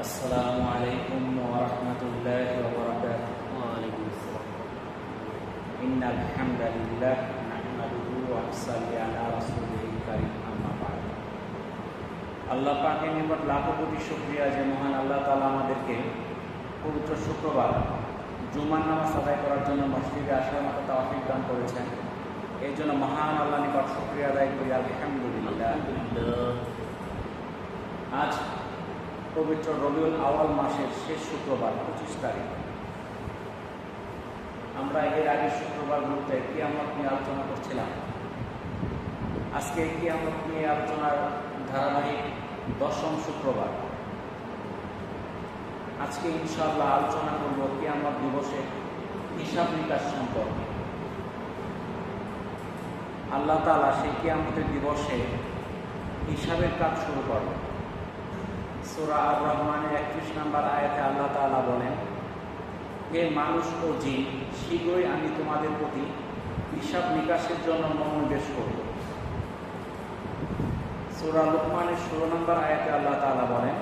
السلام عليكم ورحمة الله وبركاته. وعليكم السلام. إن الحمد لله نحمده ونصلي على رسوله الكريم أما بعد. আল্লাহ পাকের নিকট লাখো কোটি শুকরিয়া যে মহান আল্লাহ তাআলা আমাদেরকে পবিত্র শুক্রবার জুমার নামাজ আদায় করার জন্য মসজিদে আসার মতো তৌফিক দান করেছেন। এই জন্য মহান আল্লাহর নিকট শুকরিয়া আদায় করি আলহামদুলিল্লাহ। আজ পবিত্র রবিউল আউয়াল মাসের শেষ শুক্রবার 25 তারিখ। আমরা এর আগের শুক্রবারগুলোতে কিয়ামত নিয়ে আলোচনা করছিলাম। আজকে কিয়ামত নিয়ে আলোচনার ধারাবাহিক 10ম শুক্রবার। আজকে ইনশাআল্লাহ আলোচনা করব কিয়ামত দিবসে হিসাব নিকাশ সম্পর্কে। আল্লাহ তাআলা সেই কিয়ামতের দিবসে হিসাবের কাজ শুরু করবেন। সূরা আর-রহমানের 31 নম্বর আয়াতে আল্লাহ তাআলা বলেন, হে মানুষ ও জিন, শীঘ্রই আমি তোমাদের প্রতি হিসাব নিকাশের জন্য মনোনিবেশ করব। সূরা লুকমানের 16 নম্বর আয়াতে আল্লাহ তাআলা বলেন,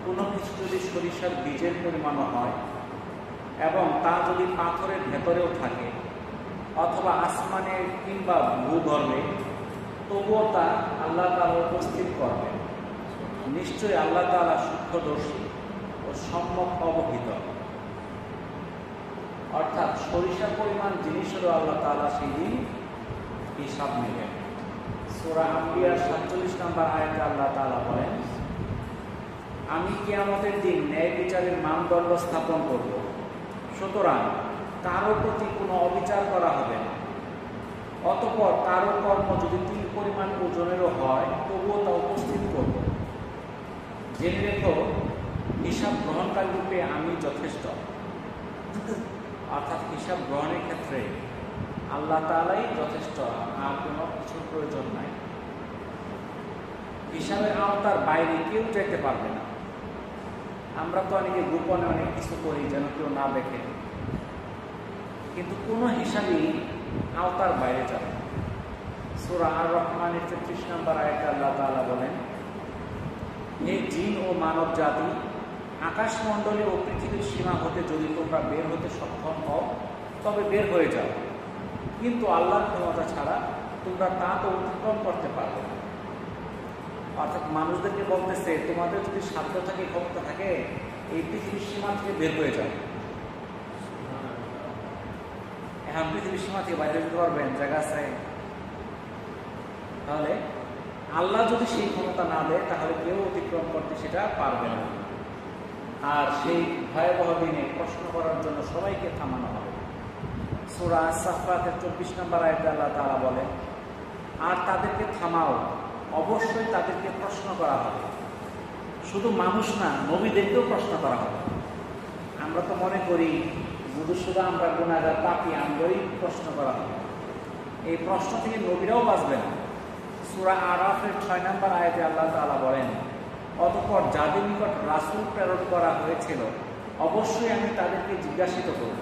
কোনো কিছু যদি সরিষার বীজের পরিমাণও হয় এবং তা যদি পাথরের ভেতরেও থাকে অথবা আসমানের কিংবা ভূগর্ভে, তবুও তা আল্লাহ তাআলা উপস্থিত করবেন। নিশ্চয়ই আল্লাহ তাআলা সূক্ষ্মদর্শী ও সম্যক অবহিত। অর্থাৎ সরিষার পরিমাণ জিনিসেরও আল্লাহ তাআলা সেই দিন হিসাব নেবেন। সূরা আম্বিয়ার 47 নম্বর আয়াতে আল্লাহ তাআলা বলেন, আমি কিয়ামতের দিন ন্যায় বিচারের মানদণ্ড স্থাপন করব, সুতরাং কারো প্রতি কোনো অবিচার করা হবে না। অতঃপর কারো কর্ম যদি তিল পরিমাণ ওজনেরও হয় তবুও তা উপস্থিত করব। জেনে রেখো, হিসাব গ্রহণকারী রূপে আমি যথেষ্ট। অর্থাৎ হিসাব গ্রহণের ক্ষেত্রে আল্লাহ তাআলাই যথেষ্ট, আর কোনো কিছুর প্রয়োজন নাই। হিসাবের আওতার বাইরে কেউ যেতে পারবে না। আমরা তো অনেকে গোপনে অনেক কিছু করি যেন কেউ না দেখে, কিন্তু কোনো হিসাবই আওতার বাইরে যাবে না। সূরা আর-রহমানের 33 নম্বর আয়াতে আল্লাহ তাআলা বলেন, হে জিন ও মানব জাতি, আকাশমণ্ডলী ও পৃথিবীর সীমা হতে যদি তোমরা বের হতে সক্ষম হও তবে বের হয়ে যাও, কিন্তু আল্লাহর ক্ষমতা ছাড়া তোমরা তা তো অতিক্রম করতে পারবে না। অর্থাৎ মানুষদেরকে বলতেছে, তোমাদের যদি সাধ্য থাকে, ক্ষমতা থাকে, এই পৃথিবীর সীমা থেকে বের হয়ে যাও। এখন পৃথিবীর সীমা থেকে বাইরে যেতে পারবেন? জায়গা আছে? তাহলে আল্লাহ যদি সেই ক্ষমতা না দেয় তাহলে কেউ অতিক্রম করতে সেটা পারবে না। আর সেই ভয়াবহ দিনে প্রশ্ন করার জন্য সবাইকে থামানো হবে। সূরা আস-সাফফাতের 24 নম্বর আয়াতে আল্লাহ তাআলা বলেন, আর তাদেরকে থামাও, অবশ্যই তাদেরকে প্রশ্ন করা হবে। শুধু মানুষ না, নবীদেরকেও প্রশ্ন করা হবে। আমরা তো মনে করি শুধু আমরা গুনাহগার পাপী, আমরাই প্রশ্ন করা হবে। এই প্রশ্ন থেকে নবীরাও বাঁচবে না। সূরা আরাফের 6 নম্বর আয়াতে আল্লাহ তাআলা বলেন, অতঃপর যাদের নিকট রাসূল প্রেরণ করা হয়েছিল অবশ্যই আমি তাদেরকে জিজ্ঞাসিত করব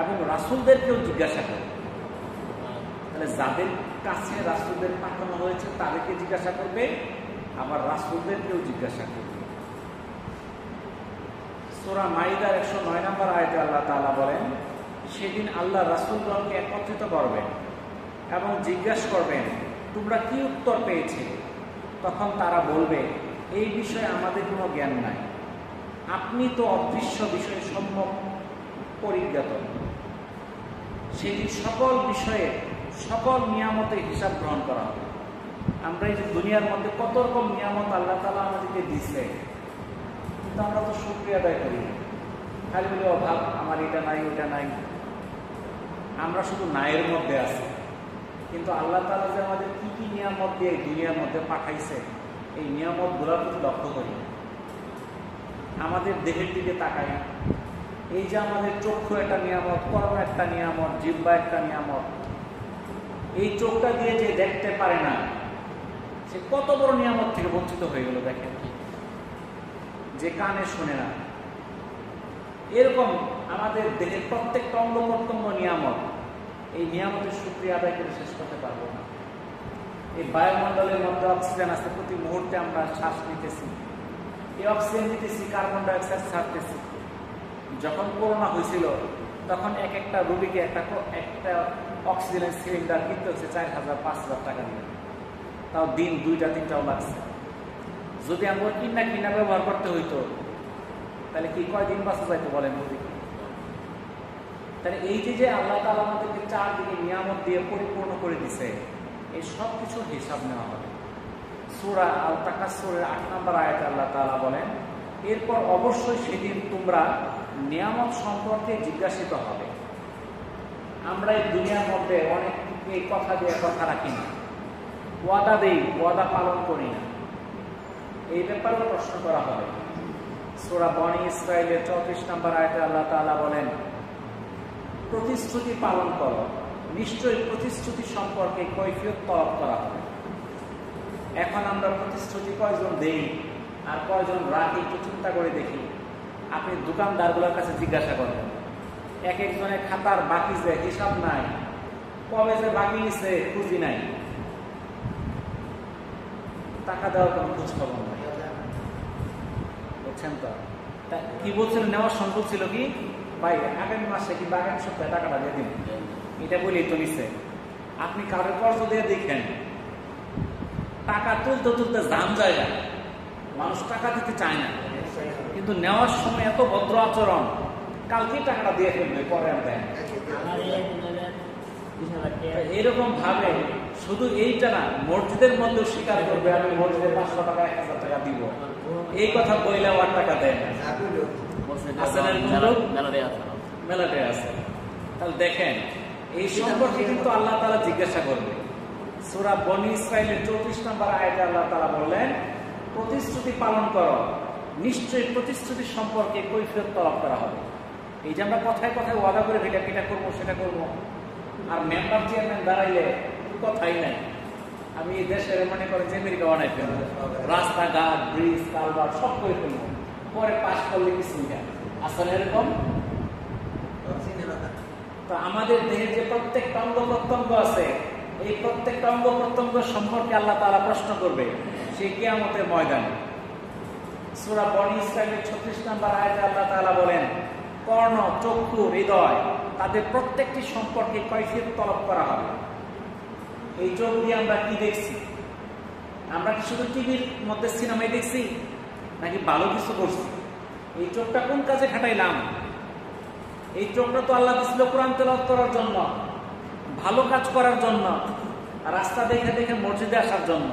এবং রাসূলদেরকেও জিজ্ঞাসা করব। তাহলে যাদের কাছে রাসূলদের পাঠানো হয়েছে তাদেরকে জিজ্ঞাসা করবে, আবার রাসূলদেরকেও জিজ্ঞাসা করবে। সূরা মাইদার 109 নম্বর আয়াতে আল্লাহ তাআলা বলেন, সেদিন আল্লাহ রাসূলগণকে একত্রিত করবেন এবং জিজ্ঞাসা করবেন, তোমরা কি উত্তর পেয়েছে? তখন তারা বলবে, এই বিষয়ে আমাদের কোনো জ্ঞান নাই, আপনি তো অদৃশ্য বিষয়ে সম্যক পরিজ্ঞাত। সেদিন সকল বিষয়ে সকল নিয়ামতের হিসাব গ্রহণ করা হবে। আমরা এই যে দুনিয়ার মধ্যে কত রকম নিয়ামত আল্লাহ তাআলা আমাদেরকে দিচ্ছে, কিন্তু আমরা তো শুকরিয়া আদায় করি। খালি বলে অভাব, আমার এটা নাই ওটা নাই, আমরা শুধু নায়ের মধ্যে আছি। কিন্তু আল্লাহ তাআলা যে আমাদের কি কি নিয়ামত দিয়ে দুনিয়ার মধ্যে পাঠাইছে, এই নিয়ামতগুলোর প্রতি লক্ষ্য করি। আমাদের দেহের দিকে তাকাই, এই যে আমাদের চক্ষু একটা নিয়ামত, কর্ম একটা নিয়ামত, জিহ্বা একটা নিয়ামত। এই চোখটা দিয়ে যে দেখতে পারে না, সে কত বড় নিয়ামত থেকে বঞ্চিত হয়ে গেল। দেখেন, যে কানে শোনে না, এরকম আমাদের দেহের প্রত্যেকটা অঙ্গ প্রত্যঙ্গ নিয়ামত। এই নিয়ামতের শুকরিয়া আদায় করে শেষ করতে পারবো না। এই বায়ুমণ্ডলের মধ্যে অক্সিজেন আছে, প্রতি মুহূর্তে আমরা শ্বাস নিতেছি। এই অক্সিজেন নিতেছি, কার্বন ডাইঅক্সাইড ছাড়তেছি। যখন করোনা হয়েছিল তখন এক একটা রোগীকে একটা অক্সিজেনের সিলিন্ডার কিনতে হচ্ছে 4,000-5,000 টাকা দিয়ে, তাও দিন 2টা-3টাও লাগছে। যদি আমরা কিনা ব্যবহার করতে হইতো তাহলে কি কয়দিন বাঁচা যাইতো বলেন রোগীকে? তাহলে এই যে আল্লাহ তাআলা আমাদেরকে চারদিকে নিয়ামত দিয়ে পরিপূর্ণ করে দিছে, এই সব কিছুর হিসাব নেওয়া হবে। সূরা আল তাকাসসুরের 8 নম্বর আয়াতে আল্লাহ তাআলা বলেন, এরপর অবশ্যই সেদিন তোমরা নিয়ামত সম্পর্কে জিজ্ঞাসিত হবে। আমরা এই দুনিয়ার মধ্যে অনেক এই কথা দিয়ে কথা রাখি না, ওয়াদা দেই, ওয়াদা পালন করি না, এই ব্যাপারেও প্রশ্ন করা হবে। সূরা বনী ইসরাঈলের 34 নম্বর আয়াতে আল্লাহ তাআলা বলেন, প্রতিশ্রুতি পালন করো, নিশ্চয়ই প্রতিশ্রুতি সম্পর্কে কৈফিয়ত তলব করা হবে। এখন আমরা প্রতিশ্রুতি কয়জন দেই আর কয়জন রাখি একটু চিন্তা করে দেখি। আপনি দোকানদারগুলোর কাছে জিজ্ঞাসা করবেন, এক একজনের খাতার বাকি যে হিসাব নাই, কবে যে বাকি নিচ্ছে খুঁজি নাই, টাকা দেওয়ার কোনো খোঁজ খবর নাই, বুঝছেন তো? কি বলছেন, নেওয়ার সম্ভব ছিল কি ভাই আগামী মাসে কিংবা আগামী সপ্তাহে টাকাটা দিয়ে দিন, এটা বলেই তো নিচ্ছে। আপনি কারোর কর্জ দিয়ে দেখেন, টাকা তুলতে তুলতে জাম জায়গা, মানুষ টাকা দিতে চায় না, কিন্তু নেওয়ার সময় এত ভদ্র আচরণ, কালকেই টাকাটা দিয়ে ফেলবে, পরে আর দেয়। এরকম ভাবে শুধু এইটা না, মসজিদের মধ্যেও স্বীকার করবে আমি মসজিদে 500 টাকা 1000 টাকা দিব, এই কথা বললেও আর টাকা দেয় না। মেলাতে আছে। তাহলে দেখেন, এই সম্পর্কে কিন্তু আল্লাহ তাআলা জিজ্ঞাসা করবে। সূরা বনী ইসরাঈলের 34 নম্বর আয়াতে আল্লাহ তাআলা বললেন, প্রতিশ্রুতি পালন করো, নিশ্চয়ই প্রতিশ্রুতি সম্পর্কে কৈফিয়ত তলব করা হবে। এই যে আমরা কথায় কথায় ওয়াদা করে এটা করবো সেটা করবো, আর মেম্বার চেয়ারম্যান দাঁড়াইলে কথাই নাই। আমি এই দেশের মনে করেন যে আমেরিকা বানাই ফেলবো, রাস্তাঘাট, ব্রিজ, কালভার্ট সব করে ফেলবো, পরে পাশ করলে কিছু নেই। আসলে এরকম তো আমাদের দেহের যে প্রত্যেকটা অঙ্গ প্রত্যঙ্গ আছে, এই প্রত্যেকটা অঙ্গ প্রত্যঙ্গ সম্পর্কে আল্লাহ তাআলা প্রশ্ন করবে সেই কিয়ামতের ময়দানে। সূরা বনী ইসরাঈলের 36 নম্বর আয়াতে আল্লাহ তাআলা বলেন, কর্ণ, চক্ষু, হৃদয় তাদের প্রত্যেকটি সম্পর্কে কৈফিয়ত তলব করা হবে। এই চোখ দিয়ে আমরা কি দেখছি? আমরা কি শুধু টিভির মধ্যে সিনেমায় দেখছি নাকি ভালো কিছু করছি? এই চোখটা কোন কাজে খাটাইলাম? এই চোখটা তো আল্লাহ দিয়েছিল কোরআন তেলাওয়াত করার জন্য, ভালো কাজ করার জন্য, রাস্তা দেখে দেখে মসজিদে আসার জন্য,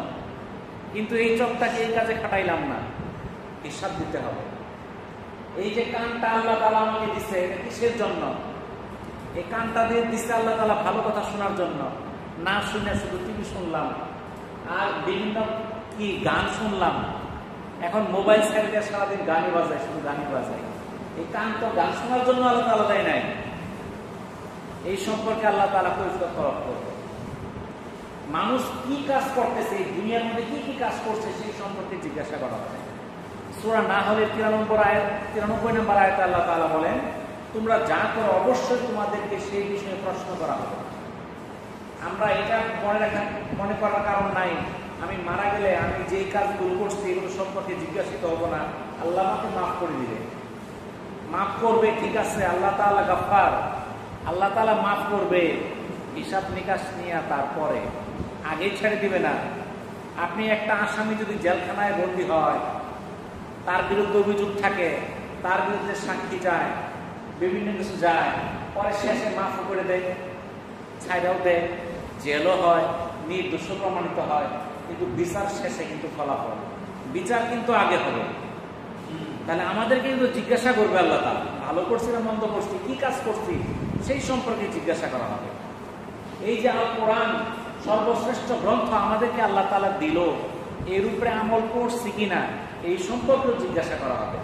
কিন্তু এই চোখটাকে এই কাজে খাটাইলাম না, হিসাব দিতে হবে। এই যে কানটা আল্লাহ তাআলা আমাকে দিছে, এটা কিসের জন্য? এই কানটা দিয়ে দিছে আল্লাহ তাআলা ভালো কথা শোনার জন্য, না শুনে শুধু টিভি শুনলাম আর বিভিন্ন কি গান শুনলাম। এখন মোবাইল সাইডে সারাদিন গানই বাজায়, শুধু গানই বাজায়। এই কান তো গান শোনার জন্য আল্লাহ তাআলা দেয় নাই। এই সম্পর্কে আল্লাহ তাআলা কৈফিয়ত তলব করবে। মানুষ কি কাজ করতেছে, এই দুনিয়ার মধ্যে কি কি কাজ করছে সেই সম্পর্কে জিজ্ঞাসা করা হবে। সূরা নাহলের 93 নম্বর আয়াতে আল্লাহ তাআলা বলেন, তোমরা যা করো অবশ্যই তোমাদেরকে সেই বিষয়ে প্রশ্ন করা হবে। আমরা এটা মনে করার কারণ নাই আমি মারা গেলে আমি যেই কাজগুলো করছি এগুলো সম্পর্কে জিজ্ঞাসিত হব না, আল্লাহ আমাকে মাফ করে দিবে। মাফ করবে, ঠিক আছে, আল্লাহ তাআলা গাফফার, আল্লাহ তাআলা মাফ করবে, হিসাব নিকাশ নিয়ে তারপরে আগেই ছেড়ে দিবে না। আপনি একটা আসামি যদি জেলখানায় বন্দী হয়, তার বিরুদ্ধে অভিযোগ থাকে, তার বিরুদ্ধে সাক্ষী যায়, বিভিন্ন কিছু যায়, পরে শেষে মাফ করে দেয়, ছাইড়াও দেয়, জেলও হয়, নির্দোষ প্রমাণিত হয়, কিন্তু বিচার শেষে কিন্তু ফলাফল, বিচার কিন্তু আগে হবে। তাহলে আমাদেরকে কিন্তু জিজ্ঞাসা করবে আল্লাহ তাআলা, ভালো করছি না মন্দ করছি, কি কাজ করছি সেই সম্পর্কে জিজ্ঞাসা করা হবে। এই যে আল কোরআন সর্বশ্রেষ্ঠ গ্রন্থ আমাদেরকে আল্লাহ তাআলা দিল, এর উপরে আমল করছি কিনা এই সম্পর্কেও জিজ্ঞাসা করা হবে।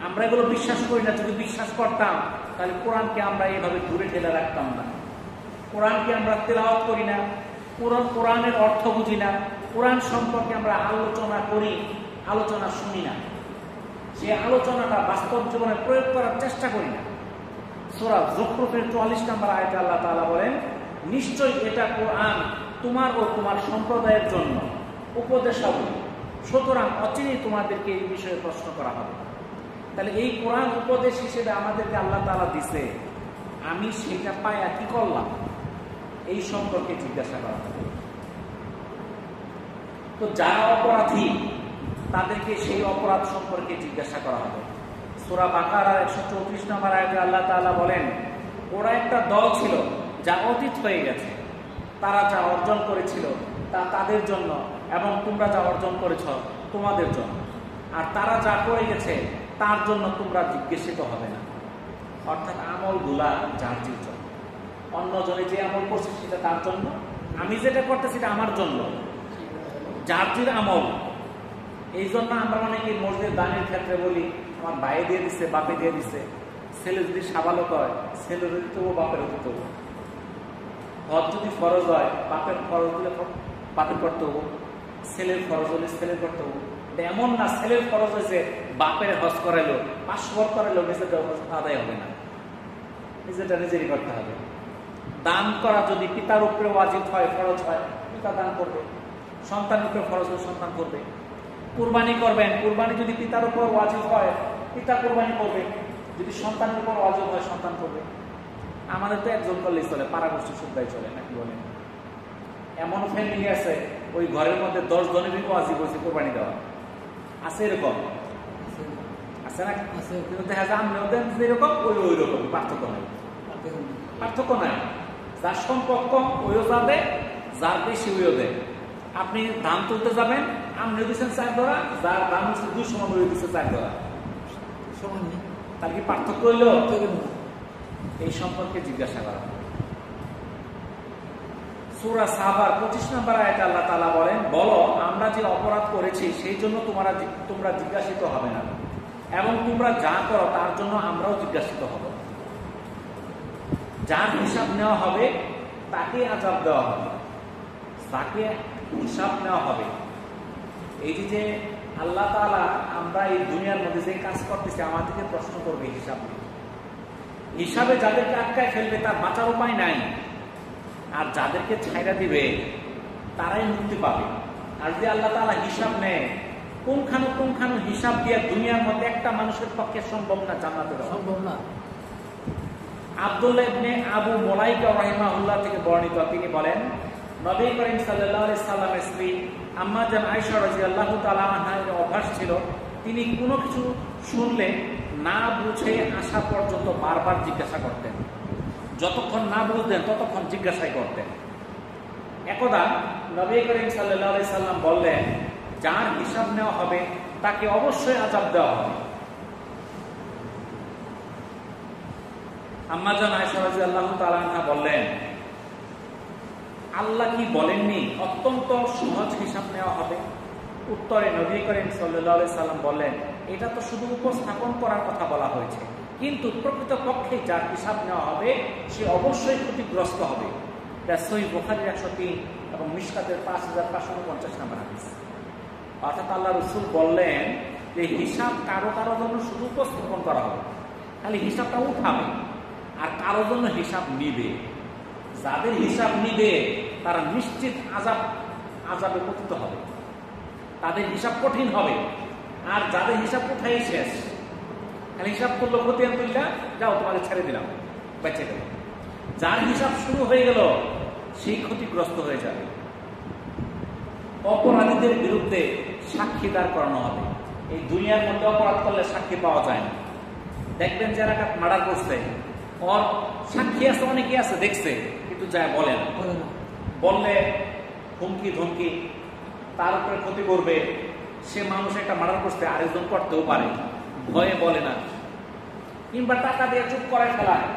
আমরা এগুলো বিশ্বাস করি না, যদি বিশ্বাস করতাম তাহলে কোরআনকে আমরা এইভাবে দূরে ঠেলে রাখতাম না। কোরআনকে আমরা তেলাওয়াত করি না, কোরআনের অর্থ বুঝি না, কোরআন সম্পর্কে আমরা আলোচনা করি, আলোচনা শুনি না, সে আলোচনাটা বাস্তব জীবনে প্রয়োগ করার চেষ্টা করি না। সূরা যুখরুফের 44 নম্বর আয়াতে আল্লাহ তাআলা বলেন, নিশ্চয়ই এটা কোরআন তোমার ও তোমার সম্প্রদায়ের জন্য উপদেশাবলী, সুতরাং অচিরেই তোমাদেরকে এই বিষয়ে প্রশ্ন করা হবে। তাহলে এই কোরআন উপদেশ হিসেবে আমাদেরকে আল্লাহ তাআলা দিছে, আমি সেটা পায়া কি করলাম এই সম্পর্কে জিজ্ঞাসা করা হবে। তো যারা অপরাধী তাদেরকে সেই অপরাধ সম্পর্কে জিজ্ঞাসা করা হবে। সূরা বাকারার 134 নম্বর আয়াতে আল্লাহ তাআলা বলেন, ওরা একটা দল ছিল যা অতীত হয়ে গেছে, তারা যা অর্জন করেছিল তা তাদের জন্য এবং তোমরা যা অর্জন করেছ তোমাদের জন্য, আর তারা যা করে গেছে তার জন্য তোমরা জিজ্ঞাসিত হবে না। অর্থাৎ আমলগুলা যার জন্য, অন্যজনে যে আমল করছে সেটা তার জন্য, আমি যেটা করতেছি সেটা আমার জন্য, যার আমল। এই জন্য আমরা অনেকে মসজিদের দানের ক্ষেত্রে বলি আমার ভাইয়ে দিয়ে দিচ্ছে, বাপে দিয়ে দিচ্ছে। ছেলে যদি সাবালক হয় ছেলের দিতে হবো, বাপের দিতে হবো। হজ যদি ফরজ হয় বাপের ফরজ দিলে বাপের করতে হবো, ছেলের ফরজ হলে ছেলের করতে হবো। এমন না ছেলের ফরজ হয়েছে বাপের হজ করাইলো, 500 বার করাইলো, নিজেটা আদায় হবে না, নিজেটা নিজেরই করতে হবে। দান করা যদি পিতার উপরে ওয়াজিব হয়, ফরজ হয়, পিতা দান করবে। সন্তানের উপরে ফরজ হলে সন্তান করবে। কুরবানি করবেন, কুরবানি যদি পিতার উপর ওয়াজিব হয় পিতা কুরবানি করবে, যদি সন্তানের উপর ওয়াজিব হয় সন্তান করবে। আমাদের তো একজন করলেই চলে, পাড়া গোষ্ঠী শুদ্ধাই চলে নাকি বলেন? এমন ফ্যামিলি আছে ওই ঘরের মধ্যে 10 জনেরই ওয়াজিব হয়েছে কোরবানি দেওয়া, আছে এরকম? আছে না? কিন্তু দেখা যায় আমরাও দেন যেরকম ওই রকম, পার্থক্য নাই, পার্থক্য নাই। যার সম্পদ কম ওইও যাবে, যার বেশি ওইও দেয়। আপনি ধান তুলতে যাবেন, আপনিও দিচ্ছেন 4 ধরা, যার দাম হচ্ছে 200 মন ওই দিচ্ছে 4 ধরা, তার কি পার্থক্য হইল? এই সম্পর্কে জিজ্ঞাসা করা। সূরা সাবার 25 নম্বর আয়াতে আল্লাহ তাআলা বলেন, বলো আমরা যে অপরাধ করেছি সেই জন্য তোমরা জিজ্ঞাসিত হবে না, এবং তোমরা যা করো তার জন্য আমরাও জিজ্ঞাসিত হব। যার হিসাব নেওয়া হবে তাকে আযাব দেওয়া হবে, তাকে হিসাব নেওয়া হবে। এই যে আল্লাহ তাআলা আমরা এই দুনিয়ার মধ্যে যে কাজ করতেছি আমাদেরকে প্রশ্ন করবে হিসাব নিয়ে। হিসাবে যাদেরকে আটকায় ফেলবে তার বাঁচার উপায় নাই, আর যাদেরকে ছাইরা দিবে তারাই মুক্তি পাবে। আর যে আল্লাহ তাআলা হিসাব নেয়, কোনখানো হিসাব দিয়ে দুনিয়ার মধ্যে একটা মানুষের পক্ষে সম্ভব না জান্নাতে যাওয়া, সম্ভব না। আব্দুল্লাহ ইবনে আবু মুলাইকা রাহিমাহুল্লাহ থেকে বর্ণিত, তিনি বলেন, নবী করিম সাল্লাল্লাহু আলাইহি সাল্লামের স্ত্রী আম্মা জান আয়েশা রাদিয়াল্লাহু তাআলা আনহার অভ্যাস ছিল, তিনি কোনো কিছু শুনলে না বুঝে আসা পর্যন্ত বারবার জিজ্ঞাসা করতেন। যতক্ষণ না বুঝতেন ততক্ষণ জিজ্ঞাসাই করতেন। একদা নবী করিম সাল্লাল্লাহু আলাইহি সাল্লাম বললেন, যার হিসাব নেওয়া হবে তাকে অবশ্যই আযাব দেওয়া হবে। আম্মা জান আয়েশা রাদিয়াল্লাহু তাআলা আনহা বললেন, আল্লাহ কি বলেননি অত্যন্ত সহজ হিসাব নেওয়া হবে? উত্তরে নবী করিম সাল্লাল্লাহু আলাইহি সাল্লাম বললেন, এটা তো শুধু উপস্থাপন করার কথা বলা হয়েছে, কিন্তু প্রকৃতপক্ষে যার হিসাব নেওয়া হবে সে অবশ্যই ক্ষতিগ্রস্ত হবে। এটা সহিহ বুখারীর 103 এবং মিশকাতের 5549 নম্বর হাদিস। অর্থাৎ আল্লাহ রাসূল বললেন যে হিসাব কারো জন্য শুধু উপস্থাপন করা হবে, খালি হিসাবটা উঠাবে, আর কারো জন্য হিসাব নিবে। যাদের হিসাব নিবে তারা নিশ্চিত আযাবে পতিত হবে, তাদের হিসাব কঠিন হবে। আর যাদের হিসাব উঠাই শেষ, খালি হিসাব করলো খতিয়ান তুললা, যাও তোমাকে ছেড়ে দিলাম, বেঁচে গেল। যার হিসাব শুরু হয়ে গেল সেই ক্ষতিগ্রস্ত হয়ে যাবে। অপরাধীদের বিরুদ্ধে সাক্ষী দাঁড় করানো হবে। এই দুনিয়ার মধ্যে অপরাধ করলে সাক্ষী পাওয়া যায় না। দেখবেন যারা মার্ডার করছে, ওর সাক্ষী আছে, অনেকে আছে দেখছে, কিন্তু যায় বলে না। বললে হুমকি ধমকি, তার উপরে ক্ষতি করবে। সে মানুষ একটা মার্ডার করতে আরেকজন করতেও পারে, ভয়ে বলে না, কিংবা টাকা দিয়ে চুপ করে ফেলায়।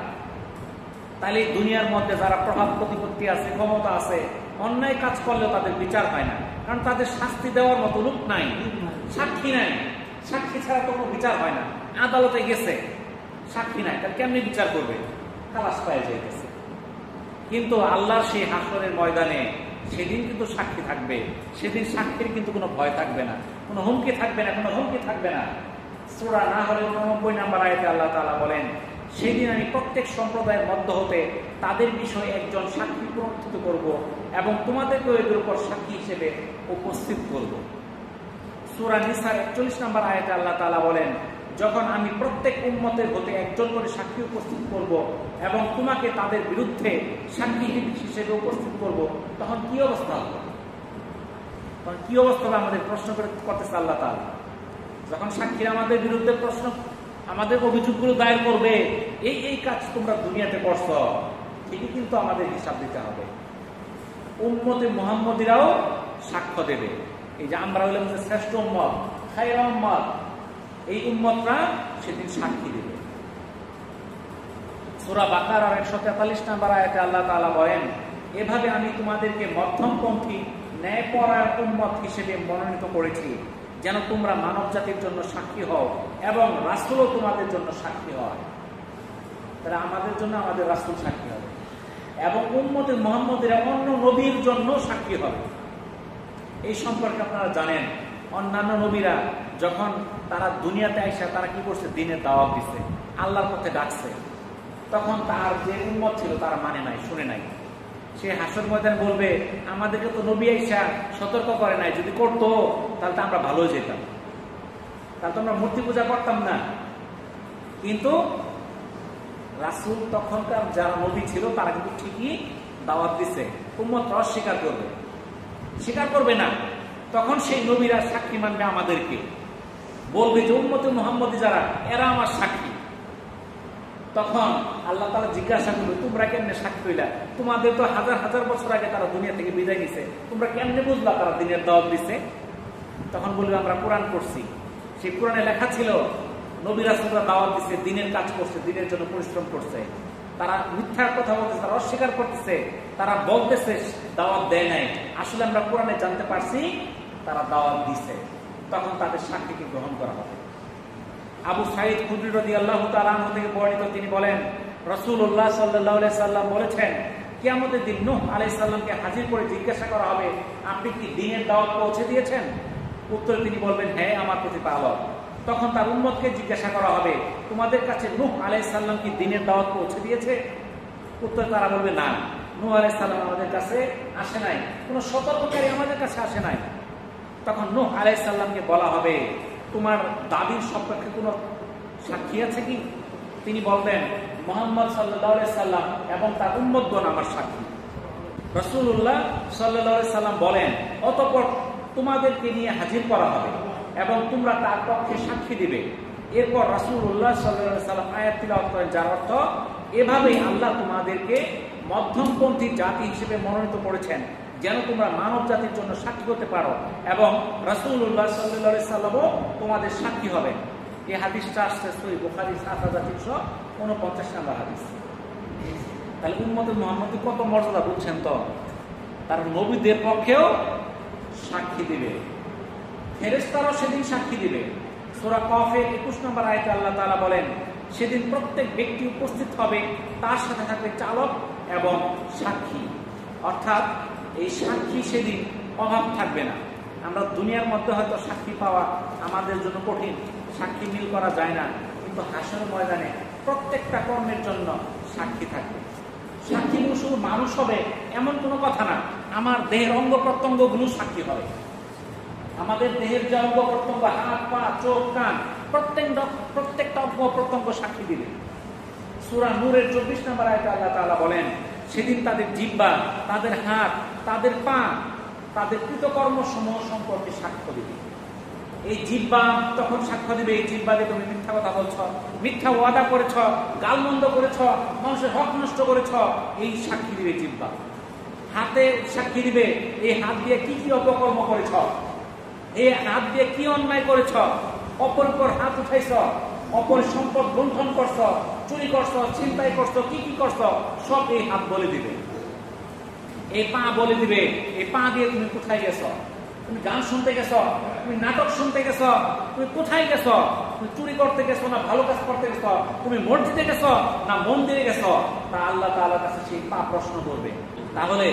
তাহলে দুনিয়ার মধ্যে যারা প্রভাব প্রতিপত্তি আছে, ক্ষমতা আছে, অন্যায় কাজ করলেও তাদের বিচার হয় না, কারণ তাদের শাস্তি দেওয়ার মতো লোক নাই, সাক্ষী নাই। সাক্ষী ছাড়া তো কোনো বিচার হয় না। আদালতে গেছে, সাক্ষী নাই, তার কেমনি বিচার করবে? খালাস পায়ে যাইতেছে। কিন্তু আল্লাহর সেই হাসরের ময়দানে সেদিন কিন্তু সাক্ষী থাকবে। সেদিন সাক্ষীর কিন্তু কোনো ভয় থাকবে না, কোনো হুমকি থাকবে না, কোনো হুমকি থাকবে না। সূরা নাহলের 90 নম্বর আয়াতে আল্লাহ তাআলা বলেন, সেদিন আমি প্রত্যেক সম্প্রদায়ের মধ্য হতে তাদের বিষয়ে একজন সাক্ষী প্রবর্তিত করব এবং তোমাদেরকে এদের উপর সাক্ষী হিসেবে উপস্থিত করব। সূরা নিসার 41 নম্বর আয়াতে আল্লাহ তাআলা বলেন, যখন আমি প্রত্যেক উম্মতের হতে একজন করে সাক্ষী উপস্থিত করব এবং তোমাকে তাদের বিরুদ্ধে সাক্ষী হিসেবে উপস্থিত করব, তখন কি অবস্থা হবে? তখন কি অবস্থা হবে আমাদের প্রশ্ন করতেছে আল্লাহ তাআলা। যখন সাক্ষীরা আমাদের বিরুদ্ধে প্রশ্ন, আমাদের অভিযোগগুলো দায়ের করবে, এই কাজ তোমরা দুনিয়াতে করছ, ঠিকই কিন্তু আমাদের হিসাব দিতে হবে। উম্মতে মুহাম্মদীরাও সাক্ষ্য দেবে, এই যে আমরা হইলাম যে শ্রেষ্ঠ উম্মত, খায়রা উম্মত, এই উম্মতরা সেদিন সাক্ষী দেবে। সূরা বাকারার 143 নম্বর আয়াতে আল্লাহ তাআলা বলেন, এভাবে আমি তোমাদেরকে মধ্যমপন্থী ন্যায়পরায়ণ উম্মত হিসেবে মনোনীত করেছি, যেন তোমরা মানব জাতির জন্য সাক্ষী হও এবং রাসূলও তোমাদের জন্য সাক্ষী হয়। তারা আমাদের জন্য আমাদের রাসূল সাক্ষী হবে এবং উম্মতে মুহাম্মদীরা অন্য নবীর জন্য সাক্ষী হবে। এই সম্পর্কে আপনারা জানেন, অন্যান্য নবীরা যখন তারা দুনিয়াতে আইসা তারা কি করছে, দিনের দাওয়াত দিচ্ছে, আল্লাহর পথে ডাকছে, তখন তার যে উম্মত ছিল তারা মানে নাই, শুনে নাই। সে হাসর ময়দানে বলবে, আমাদেরকে তো নবী আইসা সতর্ক করে নাই, যদি করতো তাহলে তো আমরা ভালো যেতাম, তাহলে তো আমরা মূর্তি পূজা করতাম না। কিন্তু রাসূল তখনকার যারা নবী ছিল তারা কিন্তু ঠিকই দাওয়াত দিচ্ছে, উম্মত অস্বীকার করবে, স্বীকার করবে না। তখন সেই নবীরা সাক্ষী মানবে, আমাদেরকে বলবে যে উম্মতে মুহাম্মদী যারা, এরা আমার সাক্ষী। তখন আল্লাহ তাআলা জিজ্ঞাসা করবে, তোমরা কেমনে সাক্ষী হইলা? তোমাদের তো হাজার হাজার বছর আগে তারা দুনিয়া থেকে বিদায় নিছে, তোমরা কেমনে বুঝলা তারা দিনের দাওয়াত দিছে? তখন বলবে, আমরা কোরআন পড়ছি, সেই কোরআনে লেখা ছিল নবী রাসূলরা দাওয়াত দিছে, দিনের কাজ করছে, দিনের জন্য পরিশ্রম করছে। তারা মিথ্যার কথা বলতেছে, তারা অস্বীকার করতেছে, তারা বলতেছে দাওয়াত দেয় নাই। আসলে আমরা কোরআনে জানতে পারছি তারা দাওয়াত দিছে, তখন তাদের সাক্ষীকে গ্রহণ করা হবে। আবু সাঈদ খুদরী রাদিয়াল্লাহু তাআলা আনহু থেকে বর্ণিত, তিনি বলেন, রাসূলুল্লাহ সাল্লাল্লাহু আলাইহি সাল্লাম বলেছেন, কিয়ামতের দিন নূহ আলাইহিস সালামকে হাজির করে জিজ্ঞাসা করা হবে, আপনি কি দ্বীনের দাওয়াত পৌঁছে দিয়েছেন? উত্তরে তিনি বলবেন, হ্যাঁ আমার প্রতিপালক। তখন তার উম্মতকে জিজ্ঞাসা করা হবে, তোমাদের কাছে নূহ আলাইহিস সালাম কি দ্বীনের দাওয়াত পৌঁছে দিয়েছে? উত্তরে তারা বলবে, না, নূহ আলাইহিস সালাম আমাদের কাছে আসে নাই, কোনো সতর্ককারী আমাদের কাছে আসে নাই। তখন নূহ আলাইহিস সালামকে বলা হবে, তোমার দাবির সপক্ষে কোনো সাক্ষী আছে কি? তিনি বলবেন, মুহাম্মদ সাল্লাল্লাহু আলাইহি সাল্লাম এবং তার উম্মতগণ আমার সাক্ষী। রাসূলুল্লাহ সাল্লাল্লাহু আলাইহি সাল্লাম বলেন, অতঃপর তোমাদেরকে নিয়ে হাজির করা হবে এবং তোমরা তার পক্ষে সাক্ষী দিবে। এরপর রাসূলুল্লাহ সাল্লাল্লাহু আলাইহি সাল্লাম আয়াত তিলাওয়াত করেন, যার অর্থ, এভাবেই আল্লাহ তোমাদেরকে মধ্যমপন্থী জাতি হিসেবে মনোনীত করেছেন, যেন তোমরা মানব জাতির জন্য সাক্ষী হতে পারো এবং রাসূলুল্লাহ সাল্লাল্লাহু আলাইহি সাল্লামও তোমাদের সাক্ষী হবেন। এই হাদিসটা আসছে সহিহ বুখারী 7349 নম্বর হাদিস। তাহলে উম্মতে মুহাম্মদী কত মর্যাদা বুঝছেন তো? তার নবীদের পক্ষেও সাক্ষী দিবে, ফেরেশতারাও সেদিন সাক্ষী দিবে। সূরা কফের 21 নম্বর আয়াতে আল্লাহ তাআলা বলেন, সেদিন প্রত্যেক ব্যক্তি উপস্থিত হবে, তার সাথে থাকবে চালক এবং সাক্ষী। অর্থাৎ এই সাক্ষী সেদিন অভাব থাকবে না। আমরা দুনিয়ার মধ্যে হয়তো সাক্ষী পাওয়া আমাদের জন্য কঠিন, সাক্ষী মিল করা যায় না, কিন্তু হাসর ময়দানে প্রত্যেকটা কর্মের জন্য সাক্ষী থাকবে। সাক্ষীগুলো শুধু মানুষ হবে এমন কোনো কথা না, আমার দেহের অঙ্গ প্রত্যঙ্গগুলো সাক্ষী হবে। আমাদের দেহের যে অঙ্গ প্রত্যঙ্গ, হাত, পা, চোখ, কান, প্রত্যেকটা অঙ্গ প্রত্যঙ্গ সাক্ষী দিবে। সূরা নূরের 24 নম্বর আয়াতে আল্লাহ তাআলা বলেন, সেদিন তাদের জিহ্বা, তাদের হাত, তাদের পা, তাদের কৃতকর্ম সমূহ সম্পর্কে সাক্ষ্য দিবে। এই জিহ্বা তখন সাক্ষ্য দিবে, এই জিহ্বা দিয়ে তুমি মিথ্যা কথা বলছ, মিথ্যা ওয়াদা করেছ, গালমন্দ করেছ, মানুষের হক নষ্ট করেছ, এই সাক্ষী দিবে জিহ্বা। হাতে সাক্ষী দিবে, এই হাত দিয়ে কি কি অপকর্ম করেছ, এই হাত দিয়ে কি অন্যায় করেছ, অপর উপর হাত উঠাইছ, অপর সম্পদ লুণ্ঠন করছ, চুরি করছ, ছিনতাই করছ, কি কি করছ, সব এই হাত বলে দিবে। এই পা বলে দিবে, এই পা দিয়ে তুমি কোথায় গেছ, তুমি গান শুনতে গেছ, তুমি নাটক শুনতে গেছ, তুমি কোথায় গেছ, তুমি চুরি করতে গেছো না ভালো কাজ করতে গেছ, তুমি মসজিদে গেছ না মন্দিরে গেছ, তা আল্লাহ তাআলার কাছে সেই পা প্রশ্ন করবে। তাহলে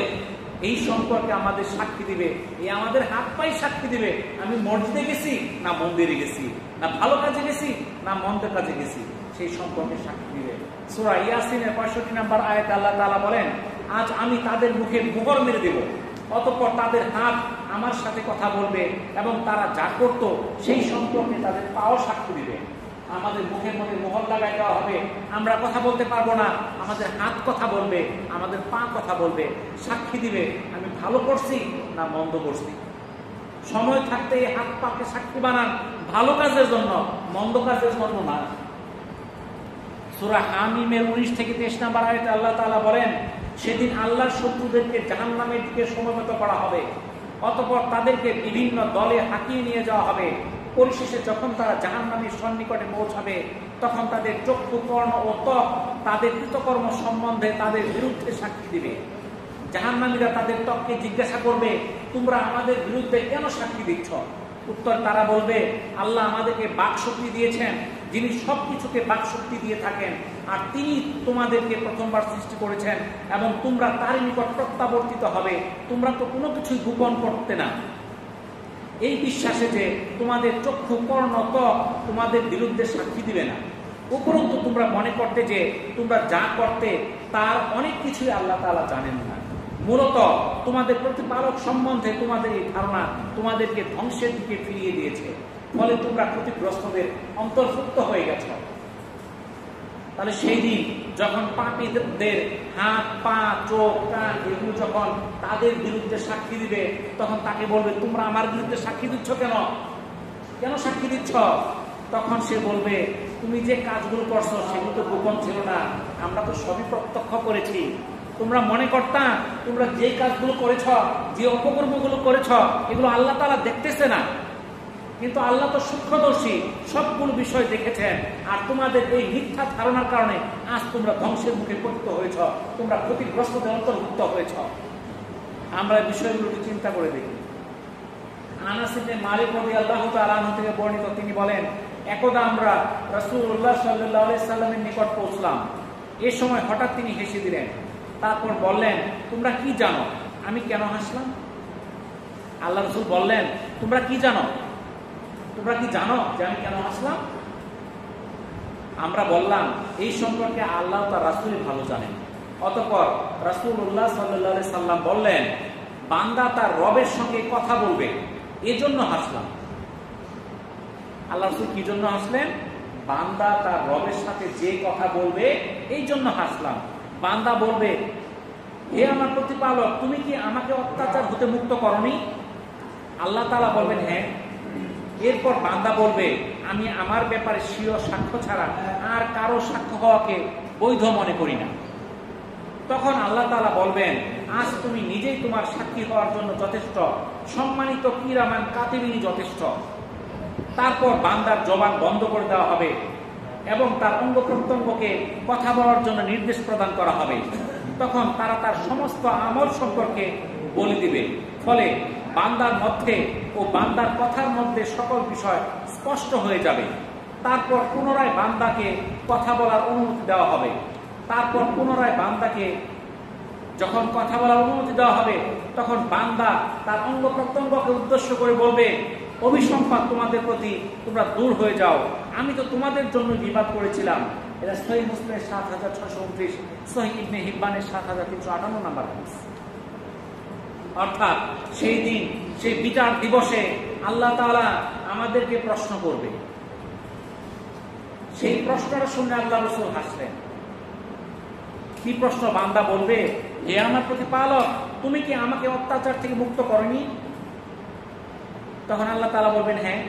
এই সম্পর্কে আমাদের সাক্ষী দিবে, এই আমাদের হাত পাই সাক্ষী দিবে, আমি মসজিদে গেছি না মন্দিরে গেছি, না ভালো কাজে গেছি না মন্দের কাজে গেছি, সেই সম্পর্কে সাক্ষী দিবে। সূরা ইয়াসিনের 65 নম্বর আয়াতে আল্লাহ তাআলা বলেন, আজ আমি তাদের মুখে মোহর মেরে দেব, অতঃপর তাদের হাত আমার সাথে কথা বলবে এবং তারা যা করতো সেই সম্পর্কে তাদের পাও সাক্ষী দিবে। আমাদের মুখের মধ্যে মোহর লাগাই দেওয়া হবে, আমরা কথা বলতে পারবো না, আমাদের হাত কথা বলবে, আমাদের পা কথা বলবে, সাক্ষী দিবে আমি ভালো করছি না মন্দ করছি। সময় থাকতে এই হাত পাকে সাক্ষী বানান ভালো কাজের জন্য, মন্দ কাজের জন্য না। সূরা হামিমের 19 থেকে 23 নম্বর আয়াতে আল্লাহ তাআলা বলেন, সেদিন আল্লাহর শত্রুদেরকে জাহান্নামের দিকে সমবেত করা হবে, অতঃপর তাদেরকে বিভিন্ন দলে হাঁকিয়ে নিয়ে যাওয়া হবে। পরিশেষে যখন তারা জাহান্নামের সন্নিকটে পৌঁছাবে, তখন তাদের চক্ষু, কর্ণ ও ত্বক তাদের কৃতকর্ম সম্বন্ধে তাদের বিরুদ্ধে সাক্ষী দিবে। জাহান্নামীরা তাদের ত্বককে জিজ্ঞাসা করবে, তোমরা আমাদের বিরুদ্ধে কেন সাক্ষী দিচ্ছ? উত্তর তারা বলবে, আল্লাহ আমাদেরকে বাকশক্তি দিয়েছেন, যিনি সবকিছুকে বাকশক্তি দিয়ে থাকেন, আর তিনি তোমাদেরকে প্রথমবার সৃষ্টি করেছেন এবং তোমরা তার নিকট প্রত্যাবর্তিত হবে, তোমরা তো কোনো কিছুই গোপন করতে না। এই বিশ্বাসে যে তোমাদের চক্ষু, কর্ণ, ত্বক তোমাদের বিরুদ্ধে সাক্ষী দিবে না। উপরন্তু তোমরা মনে করতে যে তোমরা যা করতে তার অনেক কিছুই আল্লাহ তাআলা জানেন না। মূলত তোমাদের প্রতিপালক সম্বন্ধে তোমাদের এই ধারণা তোমাদেরকে ধ্বংসের দিকে ফিরিয়ে দিয়েছে, ফলে তোমরা ক্ষতিগ্রস্তদের অন্তর্ভুক্ত হয়ে গেছ। তাহলে সেই দিন যখন পাপীদের হাত, পা, চোখ, কান এগুলো যখন তাদের বিরুদ্ধে সাক্ষী দিবে, তখন তাকে বলবে, তোমরা আমার বিরুদ্ধে সাক্ষী দিচ্ছ কেন? কেন সাক্ষী দিচ্ছ? তখন সে বলবে, তুমি যে কাজগুলো করছো সেগুলো তো গোপন ছিল না, আমরা তো সবই প্রত্যক্ষ করেছি। তোমরা মনে করতা তোমরা যে কাজগুলো করেছ, যে অপকর্মগুলো করেছ, এগুলো আল্লাহ তাআলা দেখতেছে না, কিন্তু আল্লাহ তো সূক্ষ্মদর্শী, সবগুলো বিষয় দেখেছেন। আর তোমাদের এই মিথ্যা ধারণার কারণে আজ তোমরা ধ্বংসের মুখে পতিত হয়েছ, তোমরা ক্ষতিগ্রস্তদের অন্তর্ভুক্ত হয়েছ। আমরা এই বিষয়গুলোকে চিন্তা করে দেখি। আনাস ইবনে মালিক রাদিয়াল্লাহু তাআলা আনহু থেকে বর্ণিত, তিনি বলেন, একদা আমরা রাসূলুল্লাহ সাল্লাল্লাহু আলাইহি সাল্লামের নিকট পৌঁছলাম। এই সময় হঠাৎ তিনি হেসে দিলেন, তারপর বললেন, তোমরা কি জানো আমি কেন হাসলাম? আল্লাহ রাসূল বললেন, তোমরা কি জানো? তোমরা কি জানো যে আমি কেন হাসলাম? আমরা বললাম, এই সম্পর্কে আল্লাহ তার রাসূলই ভালো জানেন। অতঃপর রাসূলুল্লাহ সাল্লাল্লাহু আলাইহি সাল্লাম বললেন, বান্দা তার রবের সঙ্গে কথা বলবে, এজন্য হাসলাম। আল্লাহ রাসূল কি জন্য হাসলেন? বান্দা তার রবের সাথে যে কথা বলবে এই জন্য হাসলাম। বান্দা বলবে, হে আমার প্রতিপালক, তুমি কি আমাকে অত্যাচার হতে মুক্ত করনি? আল্লাহ তাআলা বলবেন, হ্যাঁ। এরপর বান্দা বলবে, আমি আমার ব্যাপারে স্বীয় সাক্ষ্য ছাড়া আর কারো সাক্ষ্য হওয়াকে বৈধ মনে করি না। তখন আল্লাহ তাআলা বলবেন, আজ তুমি নিজেই তোমার সাক্ষী হওয়ার জন্য যথেষ্ট, সম্মানিত কিরামান কাতিবিন যথেষ্ট। তারপর বান্দার জবান বন্ধ করে দেওয়া হবে এবং তার অঙ্গ প্রত্যঙ্গকে কথা বলার জন্য নির্দেশ প্রদান করা হবে। তখন তারা তার সমস্ত আমল সম্পর্কে বলে দিবে, ফলে বান্দার মধ্যে ও বান্দার কথার মধ্যে সকল বিষয় স্পষ্ট হয়ে যাবে। তারপর পুনরায় বান্দাকে কথা বলার অনুমতি দেওয়া হবে। তারপর পুনরায় বান্দাকে যখন কথা বলার অনুমতি দেওয়া হবে, তখন বান্দা তার অঙ্গ প্রত্যঙ্গকে উদ্দেশ্য করে বলবে, অভিসম্পাদ তোমাদের প্রতি, তোমরা দূর হয়ে যাও, আমি তো তোমাদের জন্য বিবাদ করেছিলাম। এটা সহিহ মুসলিমের ৭৬২৯, সহিহ ইবনে হিব্বানের ৭৩৫৮ নম্বর হাদিস। অর্থাৎ সেই দিন, সেই বিচার দিবসে আল্লাহ তাআলা আমাদেরকে প্রশ্ন করবে। সেই প্রশ্নটা শুনে আল্লাহ রাসূল হাসলেন। কি প্রশ্ন? বান্দা বলবে, হে আমার প্রতিপালক, তুমি কি আমাকে অত্যাচার থেকে মুক্ত করনি? তখন আল্লাহ তাআলা বলবেন, হ্যাঁ।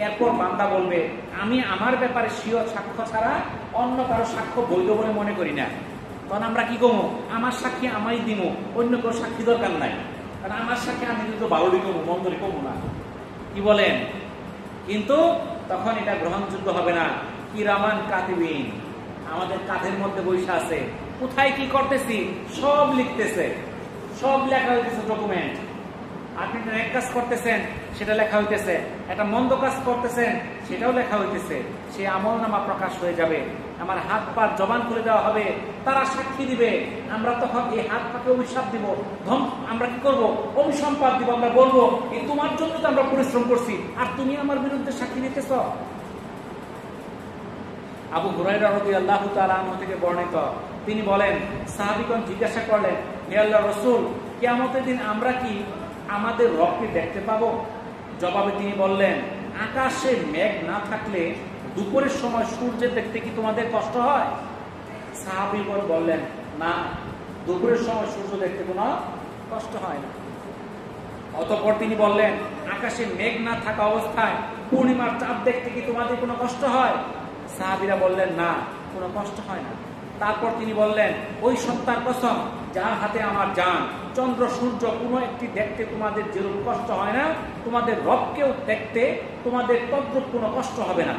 এরপর বান্দা বলবে, আমি আমার ব্যাপারে স্বীয় সাক্ষ্য ছাড়া অন্য কারো সাক্ষ্য বৈধ বলে মনে করি না। তখন আমরা কি করবো? আমার সাক্ষী আমারই দিব, অন্য কোনো সাক্ষী দরকার নাই, কারণ আমার সাক্ষী আমি কিন্তু ভালোই কমু, মন্দরই কমু না। কি বলেন? কিন্তু তখন এটা গ্রহণযোগ্য হবে না। কিরামান কাতিবিন আমাদের কাঁধের মধ্যে বৈশা আছে, কোথায় কি করতেছি সব লিখতেছে, সব লেখা হইতেছে ডকুমেন্ট। আপনি এক কাজ করতেছেন সেটা লেখা হইতেছে, একটা মন্দ কাজ করতেছেন সেটাও লেখা হইতেছে। সে আমলনামা প্রকাশ হয়ে যাবে। আমার হাত পা জবান খুলে দেওয়া হবে, তারা সাক্ষী দিবে। আমরা তখন এই হাত পাকে অভিশাপ দিব, আমরা কি করব? অভিসম্পাদ দিব। আমরা বলবো, এই তোমার জন্য তো আমরা পরিশ্রম করছি, আর তুমি আমার বিরুদ্ধে সাক্ষী দিতেছ। আবু হুরায়রা রাদিয়াল্লাহু তাআলা আনহু থেকে বর্ণিত, তিনি বলেন, সাহাবীগণ জিজ্ঞাসা করলেন, হে আল্লাহর রাসূল, কিয়ামতের দিন আমরা কি আমাদের রবকে দেখতে পাবো? জবাবে তিনি বললেন, আকাশে মেঘ না থাকলে দুপুরের সময় সূর্যের দেখতে কি তোমাদের কষ্ট হয়? সাহাবীগণ বললেন, না, দুপুরের সময় সূর্য দেখতে কোনো কষ্ট হয় না। অতঃপর তিনি বললেন, আকাশে মেঘ না থাকা অবস্থায় পূর্ণিমার চাঁদ দেখতে কি তোমাদের কোনো কষ্ট হয়? সাহাবীরা বললেন, না, কোনো কষ্ট হয় না। তারপর তিনি বললেন, ওই সত্তার কসম যার হাতে আমার জান, চন্দ্র সূর্য কোনো একটি দেখতে তোমাদের যেরূপ কষ্ট হয় না, তোমাদের রবকেও দেখতে তোমাদের তদ্রূপ কোনো কষ্ট হবে না।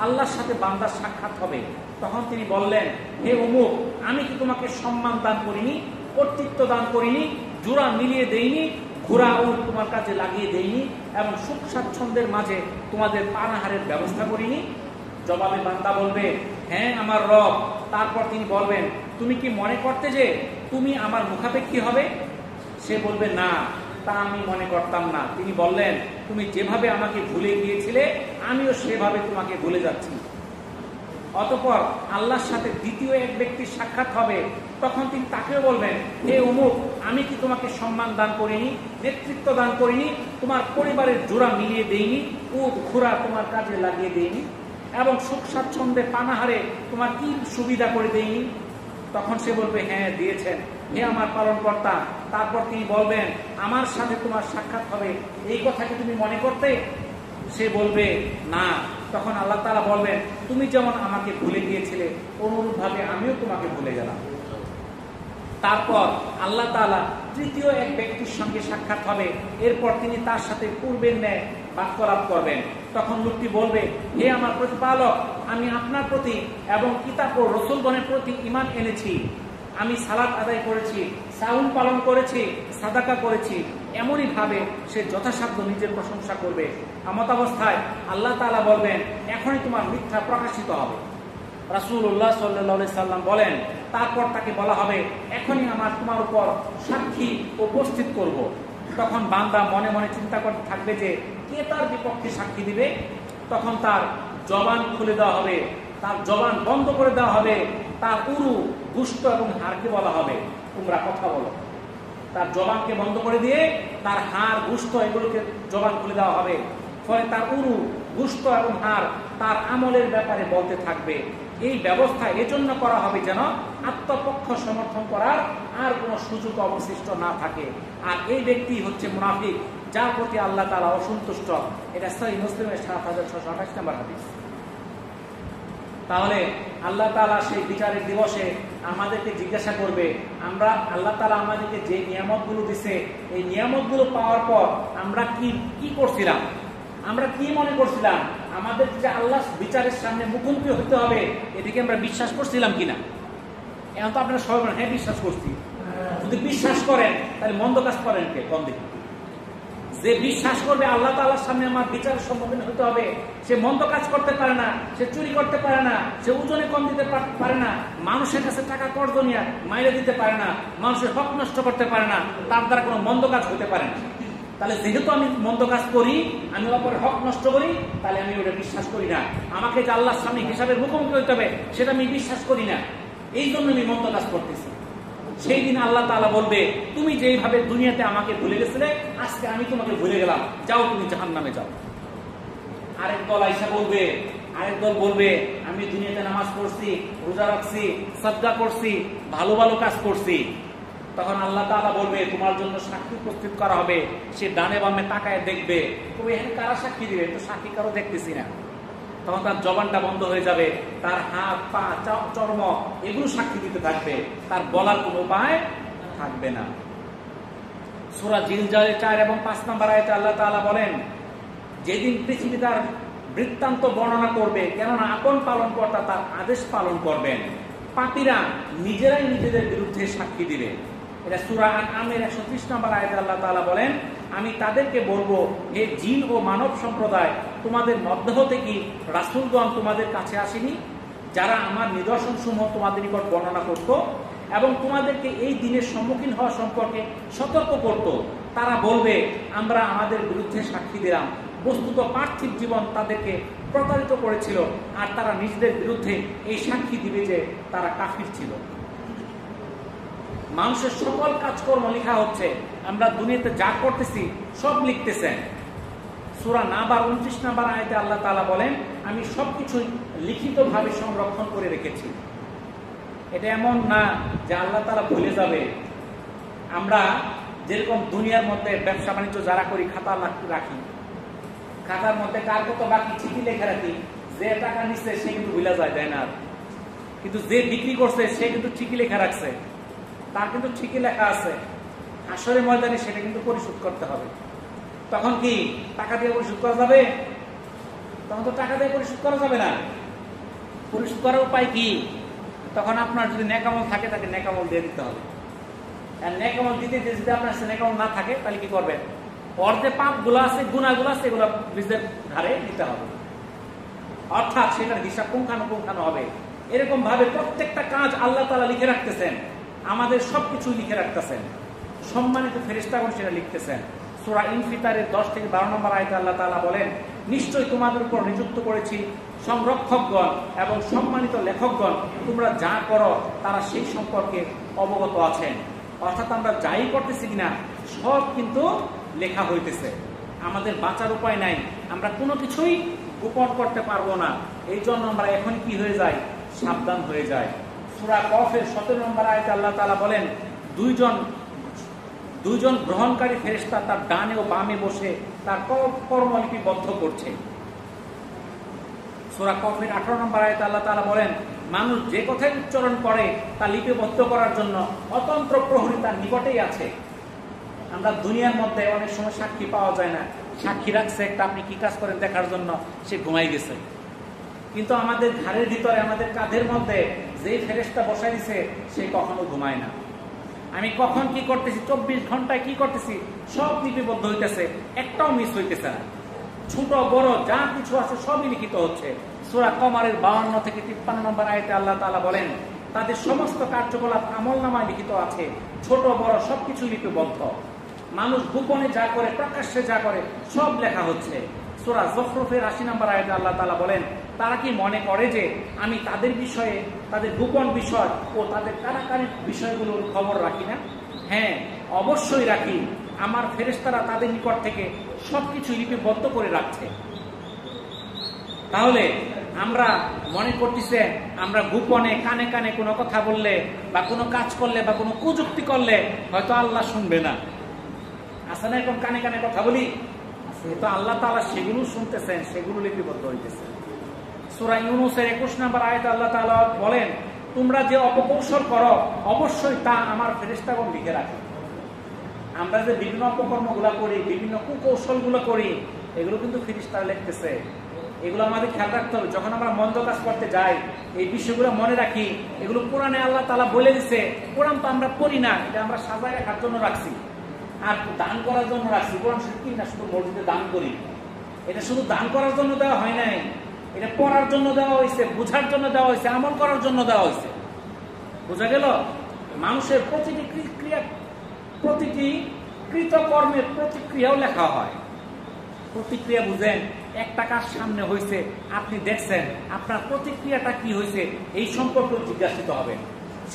আল্লাহর সাথে বান্দার সাক্ষাৎ হবে। তখন তিনি বললেন, হে অমুক, আমি কি তোমাকে সম্মান দান করিনি, কর্তৃত্ব দান করিনি, জোড়া মিলিয়ে দেইনি, ঘোড়া উট তোমার কাছে লাগিয়ে দেইনি, এবং সুখ স্বাচ্ছন্দ্যের মাঝে তোমাদের পানাহারের ব্যবস্থা করিনি? জবাবে বান্দা বলবে, হ্যাঁ আমার রব। তারপর তিনি বলবেন, তুমি কি মনে করতে যে তুমি আমার মুখাপেক্ষী হবে? সে বলবে, না, তা আমি মনে করতাম না। তিনি বললেন, তুমি যেভাবে আমাকে ভুলে গিয়েছিলে আমিও সেভাবে তোমাকে ভুলে যাচ্ছি। অতঃপর আল্লাহর সাথে দ্বিতীয় এক ব্যক্তির সাক্ষাৎ হবে। তখন তিনি তাকেও বলবেন, হে অমুক, আমি কি তোমাকে সম্মান দান করিনি, নেতৃত্ব দান করিনি, তোমার পরিবারের জোড়া মিলিয়ে দেইনি, উট ঘোড়া তোমার কাজে লাগিয়ে দেইনি, এবং সুখ স্বাচ্ছন্দ্যে পানাহারে তোমার কি সুবিধা করে দেইনি? তখন সে বলবে, হ্যাঁ দিয়েছেন, হে আমার পালনকর্তা। তারপর তিনি বলবেন, আমার সাথে তোমার সাক্ষাৎ হবে, এই কথা কি তুমি মনে করতে? সে বলবে, না। তখন আল্লাহ তাআলা বলবেন, তুমি যেমন আমাকে ভুলে গিয়েছিলে অনুরূপভাবে আমিও তোমাকে ভুলে গেলাম। তারপর আল্লাহ তাআলা তৃতীয় এক ব্যক্তির সঙ্গে সাক্ষাৎ হবে। এরপর তিনি তার সাথে পূর্বের ন্যায় বাক্যলাপ করবেন। তখন লোকটি বলবে, হে আমার প্রতিপালক, আমি আপনার প্রতি এবং কিতাব ও রাসূলগণের প্রতি ঈমান এনেছি। আমি সালাত আদায় করেছি, সাওম পালন করেছি, সাদাকা করেছি। এমনই ভাবে সে যথাসাধ্য নিজের প্রশংসা করবে। এমতাবস্থায় আল্লাহ তাআলা বলবেন, এখনই তোমার মিথ্যা প্রকাশিত হবে। রাসূলুল্লাহ সাল্লাল্লাহু আলাইহি সাল্লাম বলেন, তারপর তাকে বলা হবে, এখনই আমার তোমার উপর সাক্ষী উপস্থিত করব। তখন বান্দা মনে মনে চিন্তা করতে থাকবে যে কে তার বিপক্ষে সাক্ষী দিবে। তখন তার জবান খুলে দেওয়া হবে, তার জবান বন্ধ করে দেওয়া হবে, তার উরু, গুস্ত এবং হাড়কে বলা হবে, তোমরা কথা বলো। তার জবানকে বন্ধ করে দিয়ে তার হাড়, গুস্ত এগুলোকে জবান খুলে দেওয়া হবে। ফলে তার উরু, গুস্ত এবং হাড় তার আমলের ব্যাপারে বলতে থাকবে। এই ব্যবস্থা এজন্য করা হবে যেন আত্মপক্ষ সমর্থন করার আর কোনো সুযোগ অবশিষ্ট না থাকে। আর এই ব্যক্তি হচ্ছে মুনাফিক, যার প্রতি আল্লাহ তাআলা অসন্তুষ্ট। এটা সহিহ মুসলিমের 7628 নম্বর হাদিস। তাহলে আল্লাহ তাআলা সেই বিচারের দিবসে আমাদেরকে জিজ্ঞাসা করবে, আমরা আল্লাহ তাআলা আমাদেরকে যে নিয়ামতগুলো দিছে, এই নিয়ামতগুলো পাওয়ার পর আমরা কি করছিলাম, আমরা কি মনে করছিলাম, আমাদের যে আল্লাহ বিচারের সামনে মুখোমুখি হতে হবে, এদিকে আমরা বিশ্বাস করছিলাম কিনা? এখন তো আপনারা সবাই বলেন, হ্যাঁ বিশ্বাস করছি। যদি বিশ্বাস করেন তাহলে মন্দ কাজ করেন কে? কম দেখি। যে বিশ্বাস করবে আল্লাহ তাআলার সামনে আমার বিচারের সম্মুখীন হতে হবে, সে মন্দ কাজ করতে পারে না, সে চুরি করতে পারে না, সে ওজনে কম দিতে পারে না, মানুষের কাছে টাকা কর্জ নিয়ে মাইরে দিতে পারে না, মানুষের হক নষ্ট করতে পারে না, তার দ্বারা কোনো মন্দ কাজ হতে পারে না। তাহলে যেহেতু আমি মন্দ কাজ করি, আমি অপরের হক নষ্ট করি, তাহলে আমি ওটা বিশ্বাস করি না। আমাকে যে আল্লাহর সামনে হিসাবের মুখোমুখি হতে হবে সেটা আমি বিশ্বাস করি না, এই জন্য আমি মন্দ কাজ করতেছি। সেই দিন আল্লাহ তাআলা বলবে, তুমি যেইভাবে দুনিয়াতে আমাকে ভুলে গেছিলে, আজকে আমি তোমাকে ভুলে গেলাম, যাও তুমি জাহান্নামে যাও। আরেক দল আইসা বলবে, আরেক দল বলবে, আমি দুনিয়াতে নামাজ পড়ছি, রোজা রাখছি, সাদকা করছি, ভালো ভালো কাজ করছি। তখন আল্লাহ তাআলা বলবে, তোমার জন্য সাক্ষী উপস্থিত করা হবে। সে ডানে বামে তাকায় দেখবে, তুমি এখানে কারা সাক্ষী দিবে? তো সাক্ষী কারো দেখতেছি না। তখন তার জবানটা বন্ধ হয়ে যাবে, তার হাত, পা, চর্ম এগুলো সাক্ষী দিতে থাকবে, তার বলার কোনো উপায় থাকবে না। সূরা জিলজালের 4 এবং 5 নম্বর আয়াতে আল্লাহ তাআলা বলেন, যেদিন পৃথিবী তার বৃত্তান্ত বর্ণনা করবে, কেননা আপন পালনকর্তা তার আদেশ পালন করবেন, পাপীরা নিজেরাই নিজেদের বিরুদ্ধে সাক্ষী দিবে। এটা সূরা আনআমের 130 নম্বর আয়াতে আল্লাহ তাআলা বলেন, আমি তাদেরকে বলবো, হে জিন ও মানব সম্প্রদায়, তোমাদের মধ্য হতে কি রাসূলগণ তোমাদের কাছে আসেনি, যারা আমার নিদর্শনসমূহ তোমাদের নিকট বর্ণনা করত এবং তোমাদেরকে এই দিনের সম্মুখীন হওয়া সম্পর্কে সতর্ক করত? তারা বলবে, আমরা আমাদের বিরুদ্ধে সাক্ষী দিলাম। বস্তুত পার্থিব জীবন তাদেরকে প্রতারিত করেছিল, আর তারা নিজেদের বিরুদ্ধে এই সাক্ষী দিবে যে তারা কাফির ছিল। মানুষের সকল কাজকর্ম লেখা হচ্ছে। আমরা দুনিয়াতে যা করতেছি সব লিখতেছেন। সূরা নাবার 29 নম্বর আয়াতে আল্লাহ তাআলা বলেন, আমি সবকিছুই লিখিতভাবে সংরক্ষণ করে রেখেছি। এটা এমন না যে আল্লাহ তাআলা ভুলে যাবে। আমরা যেরকম দুনিয়ার মধ্যে ব্যবসা বাণিজ্য যারা করি, খাতা রাখি, খাতার মধ্যে কার কত বাকি চিঠি লেখা রাখি, যে টাকা নিচ্ছে সে কিন্তু ভুলে যায়, দেয় না। কিন্তু যে বিক্রি করছে সে কিন্তু ঠিকই লেখা রাখছে, তার কিন্তু ঠিকই লেখা আছে। হাসরের ময়দানে সেটা কিন্তু পরিশোধ করতে হবে। তখন কি টাকা দিয়ে পরিশোধ করা যাবে? তখন তো টাকা দিয়ে পরিশোধ করা যাবে না। পরিশোধ করার উপায় কি? তখন আপনার যদি নেকামল থাকে তাকে নেকামল দিয়ে দিতে হবে। আর নেকামল দিতে যদি আপনার নেকামল না থাকে তাহলে কি করবেন? ওর যে পাপগুলো আছে, গুনাহগুলো আছে, এগুলো নিজের ঘাড়ে দিতে হবে। অর্থাৎ সেটার হিসাব পুঙ্খানুপুঙ্খানু হবে। এরকম ভাবে প্রত্যেকটা কাজ আল্লাহ তাআলা লিখে রাখতেছেন, আমাদের সবকিছু লিখে রাখতেছেন। সম্মানিত ফেরেশতাগণ সেটা লিখতেছেন। সূরা ইনফিতারের 10 থেকে 12 নম্বর আয়াতে আল্লাহ তাআলা বলেন, নিশ্চয়ই তোমাদের উপর নিযুক্ত করেছি সংরক্ষকগণ এবং সম্মানিত লেখকগণ, তোমরা যা করো তারা সেই সম্পর্কে অবগত আছেন। অর্থাৎ আমরা যাই করতেছি কিনা সব কিন্তু লেখা হইতেছে। আমাদের বাঁচার উপায় নাই, আমরা কোনো কিছুই গোপন করতে পারবো না। এই জন্য আমরা এখন কি হয়ে যাই? সাবধান হয়ে যায়। সূরা কফের 17 নম্বর আয়াতে আল্লাহ তাআলা বলেন, দুইজন গ্রহণকারী ফেরেশতা তার ডানে ও বামে বসে তার কর্মলিপিবদ্ধ করছে। সূরা কফের 18 নম্বর আয়াতে আল্লাহ তাআলা বলেন, মানুষ যে কথাই উচ্চারণ করে তা লিপিবদ্ধ করার জন্য অতন্ত্র প্রহরী তার নিকটেই আছে। আমরা দুনিয়ার মধ্যে অনেক সময় সাক্ষী পাওয়া যায় না। সাক্ষী রাখছে একটা, আপনি কি কাজ করেন দেখার জন্য, সে ঘুমাই গেছে। কিন্তু আমাদের ঘাড়ের ভিতরে, আমাদের কাঁধের মধ্যে যে ফেরেশতা বসাই দিছে সে কখনো ঘুমায় না। আমি কখন কি করতেছি, 24 ঘন্টায় কি করতেছি সব লিপিবদ্ধ হইতেছে, একটাও মিস হইতেছে না। ছোট বড় যা কিছু আছে সবই লিখিত হচ্ছে। সূরা কমারের 52 থেকে 53 নম্বর আয়াতে আল্লাহ তাআলা বলেন, তাদের সমস্ত কার্যকলাপ আমলনামায় লিখিত আছে, ছোট বড় সবকিছু লিপিবদ্ধ। মানুষ গোপনে যা করে, প্রকাশ্যে যা করে সব লেখা হচ্ছে। সূরা যুখরুফের 80 নম্বর আয়াতে আল্লাহ তাআলা বলেন, তারা কি মনে করে যে আমি তাদের বিষয়ে, তাদের গোপন বিষয় ও তাদের কারাকারি বিষয়গুলোর খবর রাখি না? হ্যাঁ, অবশ্যই রাখি। আমার ফেরেশতারা তাদের নিকট থেকে সবকিছু লিপিবদ্ধ করে রাখছে। তাহলে আমরা মনে করতেছি আমরা গোপনে কানে কানে কোনো কথা বললে বা কোনো কাজ করলে বা কোনো কুযুক্তি করলে হয়তো আল্লাহ শুনবে না। আছে না এরকম কানে কানে কথা বলি? তো আল্লাহ তাআলা সেগুলো শুনতেছেন, সেগুলো লিপিবদ্ধ হইতেছে। সূরা ইউনূসের 21 নম্বর আয়াতে আল্লাহ তাআলা বলেন, তোমরা যে অপকৌশল করো অবশ্যই তা আমার ফেরেশতাগণ লিখে রাখে। আমরা যে বিভিন্ন অপকর্মগুলো করি, বিভিন্ন কুকৌশলগুলো করি, এগুলো কিন্তু ফেরেশতারা লিখতেছে। এগুলো আমাদের খেয়াল রাখতে হবে। যখন আমরা মন্দ কাজ করতে যাই এই বিষয়গুলো মনে রাখি। এগুলো কোরআনে আল্লাহ তাআলা বলে দিছে। কোরআন তো আমরা পড়ি না, এটা আমরা সাজায় রাখার জন্য রাখছি আর দান করার জন্য রাখছি। কোরআন শুধু কি না শুধু মসজিদে দান করি, এটা শুধু দান করার জন্য দেওয়া হয় নাই, এটা পড়ার জন্য দেওয়া হয়েছে, বোঝার জন্য দেওয়া হয়েছে, আমল করার জন্য দেওয়া হয়েছে। বোঝা গেল? মানুষের প্রতিটি ক্রিয়া, প্রতিটি কৃতকর্মের প্রতিক্রিয়াও লেখা হয়। প্রতিক্রিয়া বুঝেন? একটা কাজ সামনে হয়েছে, আপনি দেখছেন, আপনার প্রতিক্রিয়াটা কি হয়েছে এই সম্পর্কে জিজ্ঞাসিত হবে।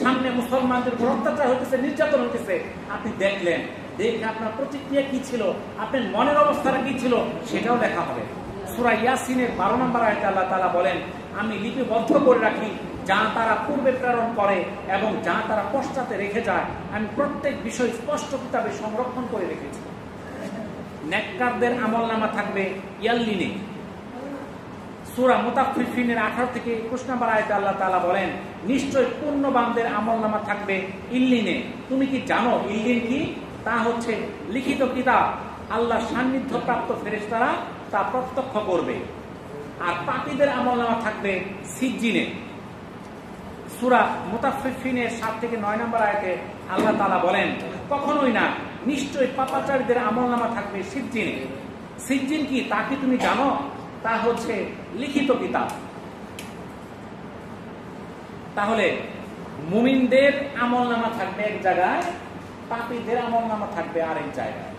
সামনে মুসলমানদের উপর অত্যাচার হইতেছে, নির্যাতন হইতেছে, আপনি দেখলেন, দেখে আপনার প্রতিক্রিয়া কি ছিল, আপনার মনের অবস্থাটা কি ছিল সেটাও লেখা হবে। সূরা ইয়াসিনের 12 নম্বর আয়াতে আল্লাহ তাআলা বলেন, আমি লিপিবদ্ধ করে রাখি যা তারা পূর্বে প্রেরণ করে এবং যা তারা পশ্চাতে রেখে যায়। আমি প্রত্যেক বিষয় স্পষ্ট কিতাবে সংরক্ষণ করে রেখেছি। নেককারদের আমলনামা থাকবে ইয়াল্লিনে। সূরা মুতাফফিফিনের 18 থেকে 21 নম্বর আয়াতে আল্লাহ তাআলা বলেন, নিশ্চয় পুণ্যবানদের আমলনামা থাকবে ইল্লিনে। তুমি কি জানো ইল্লিন কি? তা হচ্ছে লিখিত কিতাব। আল্লাহ সান্নিধ্য প্রাপ্ত ফেরেশতারা তা প্রত্যক্ষ করবে। আর পাপীদের আমলনামা থাকবে সিজ্জিনে। সূরা মুতাফফিফিনের 7 থেকে 9 নম্বর আয়াতে আল্লাহ তাআলা বলেন, কখনোই না, নিশ্চয়ই পাপাচারীদের আমলনামা থাকবে সিজ্জিনে। সিজ্জিন কি তা কি তুমি জানো? তা হচ্ছে লিখিত কিতাব। তাহলে মুমিনদের আমলনামা থাকবে এক জায়গায়, পাপীদের আমলনামা থাকবে আরেক জায়গায়।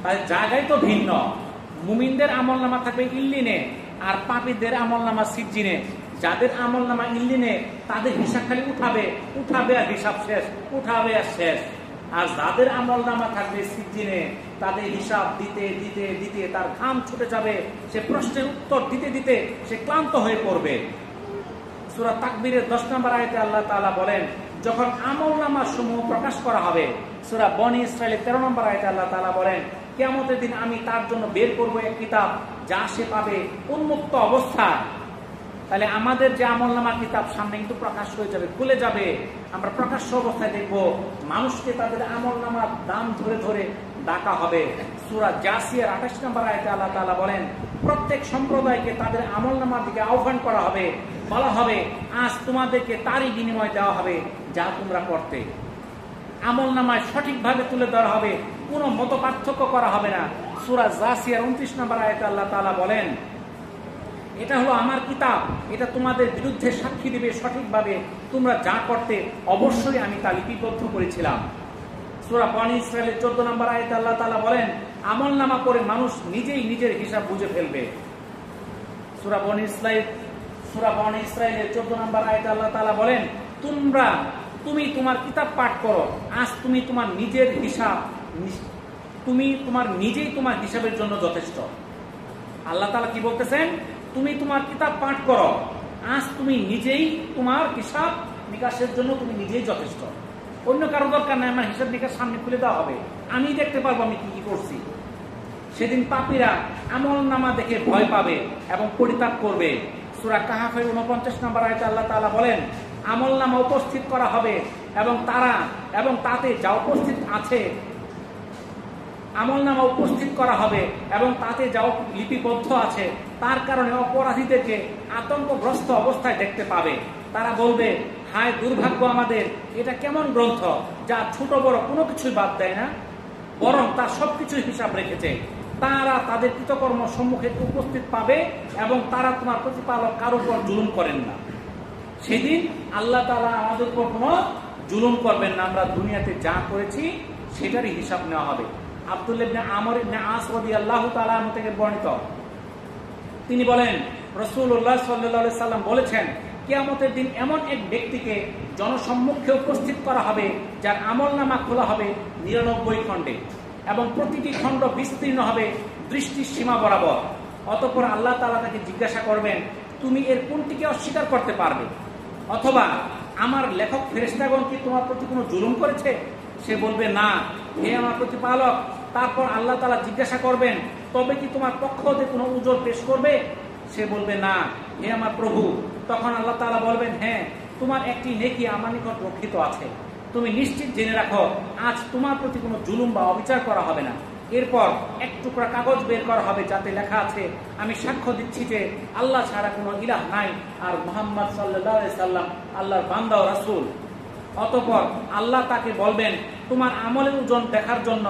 তাই জায়গায় তো ভিন্ন। মুমিনদের আমলনামা থাকবে ইল্লিনে আর পাপীদের আমলনামা সিজ্জিনে। যাদের আমল নামা ইল্লিনে, তাদের হিসাব খালি উঠাবে আর হিসাব শেষ, উঠাবে আর শেষ। আর যাদের আমল নামা থাকবে সিজ্জিনে, তাদের হিসাব দিতে দিতে দিতে তার ঘাম ছুটে যাবে, সে প্রশ্নের উত্তর দিতে দিতে সে ক্লান্ত হয়ে পড়বে। সূরা তাকবীরের 10 নম্বর আয়াতে আল্লাহ তাআলা বলেন, যখন আমল নামা সমূহ প্রকাশ করা হবে। সূরা বনী ইসরাঈলের 13 নম্বর আয়াতে আল্লাহ তাআলা বলেন, কিয়ামতের দিন আমি তার জন্য বের করব এক কিতাব, যা সে পাবে উন্মুক্ত অবস্থায়। তাহলে আমাদের যে আমল নামা কিতাব সামনে কিন্তু প্রকাশ হয়ে যাবে, খুলে যাবে। আমরা প্রকাশ্য অবস্থায় দেখব মানুষকে তাদের আমল নামার দাম ধরে ধরে ডাকা হবে। সূরা জাসিয়ার 28 নম্বর আয়াতে আল্লাহ তাআলা বলেন, প্রত্যেক সম্প্রদায়কে তাদের আমল নামার দিকে আহ্বান করা হবে, বলা হবে আজ তোমাদেরকে তারই বিনিময় দেওয়া হবে যা তোমরা করতে। আমল নামায় সঠিকভাবে তুলে ধরা হবে, কোনো মত পার্থক্য করা হবে না। সূরা জাসিয়ার 29 নম্বর আয়াতে আল্লাহ তাআলা বলেন, এটা হলো আমার কিতাব, এটা তোমাদের বিরুদ্ধে সাক্ষী দিবে সঠিকভাবে তোমরা যা করতে, অবশ্যই আমি তা লিপিবদ্ধ করেছিলাম। সূরা বনী ইসরাঈলের 14 নম্বর আয়াতে আল্লাহ তাআলা বলেন, আমল নামা করে মানুষ নিজেই নিজের হিসাব বুঝে ফেলবে। সূরা বনী ইসরাঈলের 14 নম্বর আয়াতে আল্লাহ তাআলা বলেন, তুমি তোমার কিতাব পাঠ করো, আজ তুমি তোমার নিজেই তোমার হিসাবের জন্য যথেষ্ট। আল্লাহ তাআলা কি বলতেছেন? তুমি তোমার কিতাব পাঠ করো, আজ তুমি নিজেই তোমার হিসাব নিকাশের জন্য তুমি নিজেই যথেষ্ট। অন্য কারো দরকার নাই, আমার হিসাব নিকাশ সামনে খুলে দেওয়া হবে, আমি দেখতে পারবো আমি কি কি করছি। সেদিন পাপীরা আমল নামা দেখে ভয় পাবে এবং পরিত্যাগ করবে। সূরা কাহাফের 49 নম্বর আয়াতে আল্লাহ তাআলা বলেন, আমল নামা উপস্থিত করা হবে এবং তাতে যা উপস্থিত আছে, আমল নামা উপস্থিত করা হবে এবং তাতে যা লিপিবদ্ধ আছে, তার কারণে অপরাধীদেরকে আতঙ্কগ্রস্ত অবস্থায় দেখতে পাবে। তারা বলবে, হায় দুর্ভাগ্য আমাদের, এটা কেমন গ্রন্থ যা ছোট বড় কোনো কিছুই বাদ দেয় না, বরং তার সবকিছুই হিসাব রেখেছে। তারা তাদের কৃতকর্ম সম্মুখে উপস্থিত পাবে এবং তারা তোমার প্রতিপালক কারো উপর জুলুম করেন না। সেদিন আল্লাহ তাআলা আমাদের উপর কোনো জুলুম করবেন না, আমরা দুনিয়াতে যা করেছি সেটারই হিসাব নেওয়া হবে। আব্দুল্লাহ ইবনে আমর ইবনে আস রাদিয়াল্লাহু তাআলা আনহু থেকে বর্ণিত, তিনি বলেন, রাসূলুল্লাহ সাল্লাল্লাহু আলাইহি সাল্লাম বলেছেন, কিয়ামতের দিন এমন এক ব্যক্তিকে জনসম্মুখে উপস্থিত করা হবে, যার আমলনামা খোলা হবে 99 খণ্ডে এবং প্রতিটি খণ্ড বিস্তীর্ণ হবে দৃষ্টির সীমা বরাবর। অতঃপর আল্লাহ তাআলা তাকে জিজ্ঞাসা করবেন, তুমি এর কোনটিকে অস্বীকার করতে পারবে? অথবা আমার লেখক ফেরেশতাগণ কি তোমার প্রতি কোনো জুলুম করেছে? সে বলবে, না হে আমার প্রতিপালক। তারপর আল্লাহ তাআলা জিজ্ঞাসা করবেন, তবে কি তোমার পক্ষ হতে কোনো উজর পেশ করবে? সে বলবে, না হে আমার প্রভু। তখন আল্লাহ তাআলা বলবেন, হ্যাঁ, তোমার একটি নেকি আমার নিকট রক্ষিত আছে, তুমি নিশ্চিত জেনে রাখো আজ তোমার প্রতি কোনো জুলুম বা অবিচার করা হবে না। এরপর এক টুকরা কাগজ বের করা হবে, যাতে লেখা আছে, আমি সাক্ষ্য দিচ্ছি যে আল্লাহ ছাড়া কোনো ইলাহ নাই আর মুহাম্মদ সাল্লাল্লাহু আলাইহি সাল্লাম আল্লাহর বান্দা ও রাসূল। অতঃপর আল্লাহ তাকে বলবেন, তোমার আমলের ওজন দেখার জন্য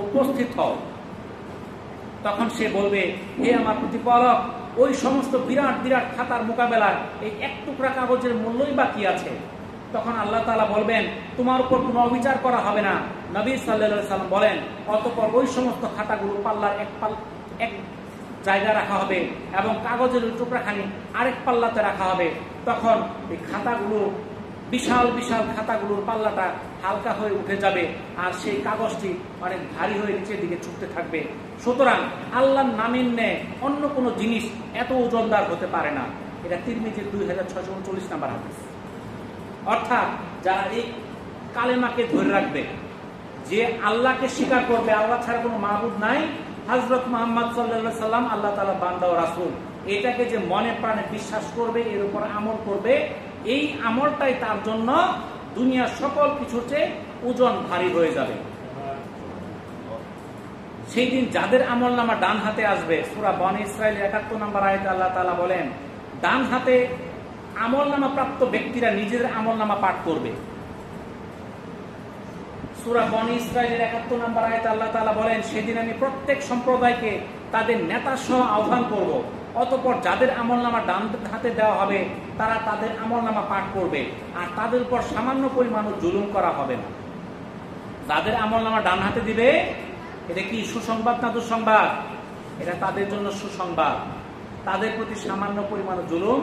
উপস্থিত হও। তখন সে বলবে, হে আমার প্রতিপালক, ওই সমস্ত বিরাট বিরাট খাতার মোকাবেলায় এই এক টুকরা কাগজের মূল্যই বা কি আছে? তখন আল্লাহ তাআলা বলবেন, তোমার উপর কোনো অবিচার করা হবে না। নবী সাল্লাল্লাহু আলাইহি সাল্লাম বলেন, অতঃপর ওই সমস্ত খাতাগুলো পাল্লার এক জায়গায় রাখা হবে এবং কাগজের টুকরাখানি আরেক পাল্লাতে রাখা হবে। তখন এই খাতাগুলো, বিশাল বিশাল খাতাগুলোর পাল্লাটা হালকা হয়ে উঠে যাবে আর সেই কাগজটি অনেক ভারী হয়ে নিচের দিকে ছুটতে থাকবে। সুতরাং আল্লাহর নামের ন্যায় অন্য কোনো জিনিস এত ওজনদার হতে পারে না। এটা তিরমিজির 2639 নম্বর হাদিস। অর্থাৎ যারা এই কালেমাকে ধরে রাখবে, যে আল্লাহকে স্বীকার করবে, আল্লাহ ছাড়া কোনো মাবুদ নাই, হযরত মুহাম্মদ সাল্লাল্লাহু আলাইহি সাল্লাম আল্লাহ তাআলার বান্দা ও রাসূল, এটাকে যে মনে প্রাণে বিশ্বাস করবে, এর উপর আমল করবে, এই আমলটাই তার জন্য দুনিয়ার সকল কিছুর চেয়ে ওজন ভারী হয়ে যাবে। সেই দিন যাদের আমল নামা ডান হাতে আসবে, সূরা বনী ইসরাঈল 71 নম্বর আয়াতে আল্লাহ তাআলা বলেন, ডান হাতে আমল নামা প্রাপ্ত ব্যক্তিরা নিজেদের আমল নামা পাঠ করবে। সূরা বনী ইসরাঈলের 71 নম্বর আয়াতে আল্লাহ তাআলা বলেন, সেদিন আমি প্রত্যেক সম্প্রদায়কে তাদের নেতা সহ আহ্বান করব। অতঃপর যাদের আমলনামা ডান হাতে দেওয়া হবে, তারা তাদের আমলনামা পাঠ করবে আর তাদের উপর সামান্য পরিমাণও জুলুম করা হবে না। যাদের আমলনামা ডান হাতে দিবে, এটা কি সুসংবাদ না দুঃসংবাদ? এটা তাদের জন্য সুসংবাদ। তাদের প্রতি সামান্য পরিমাণও জুলুম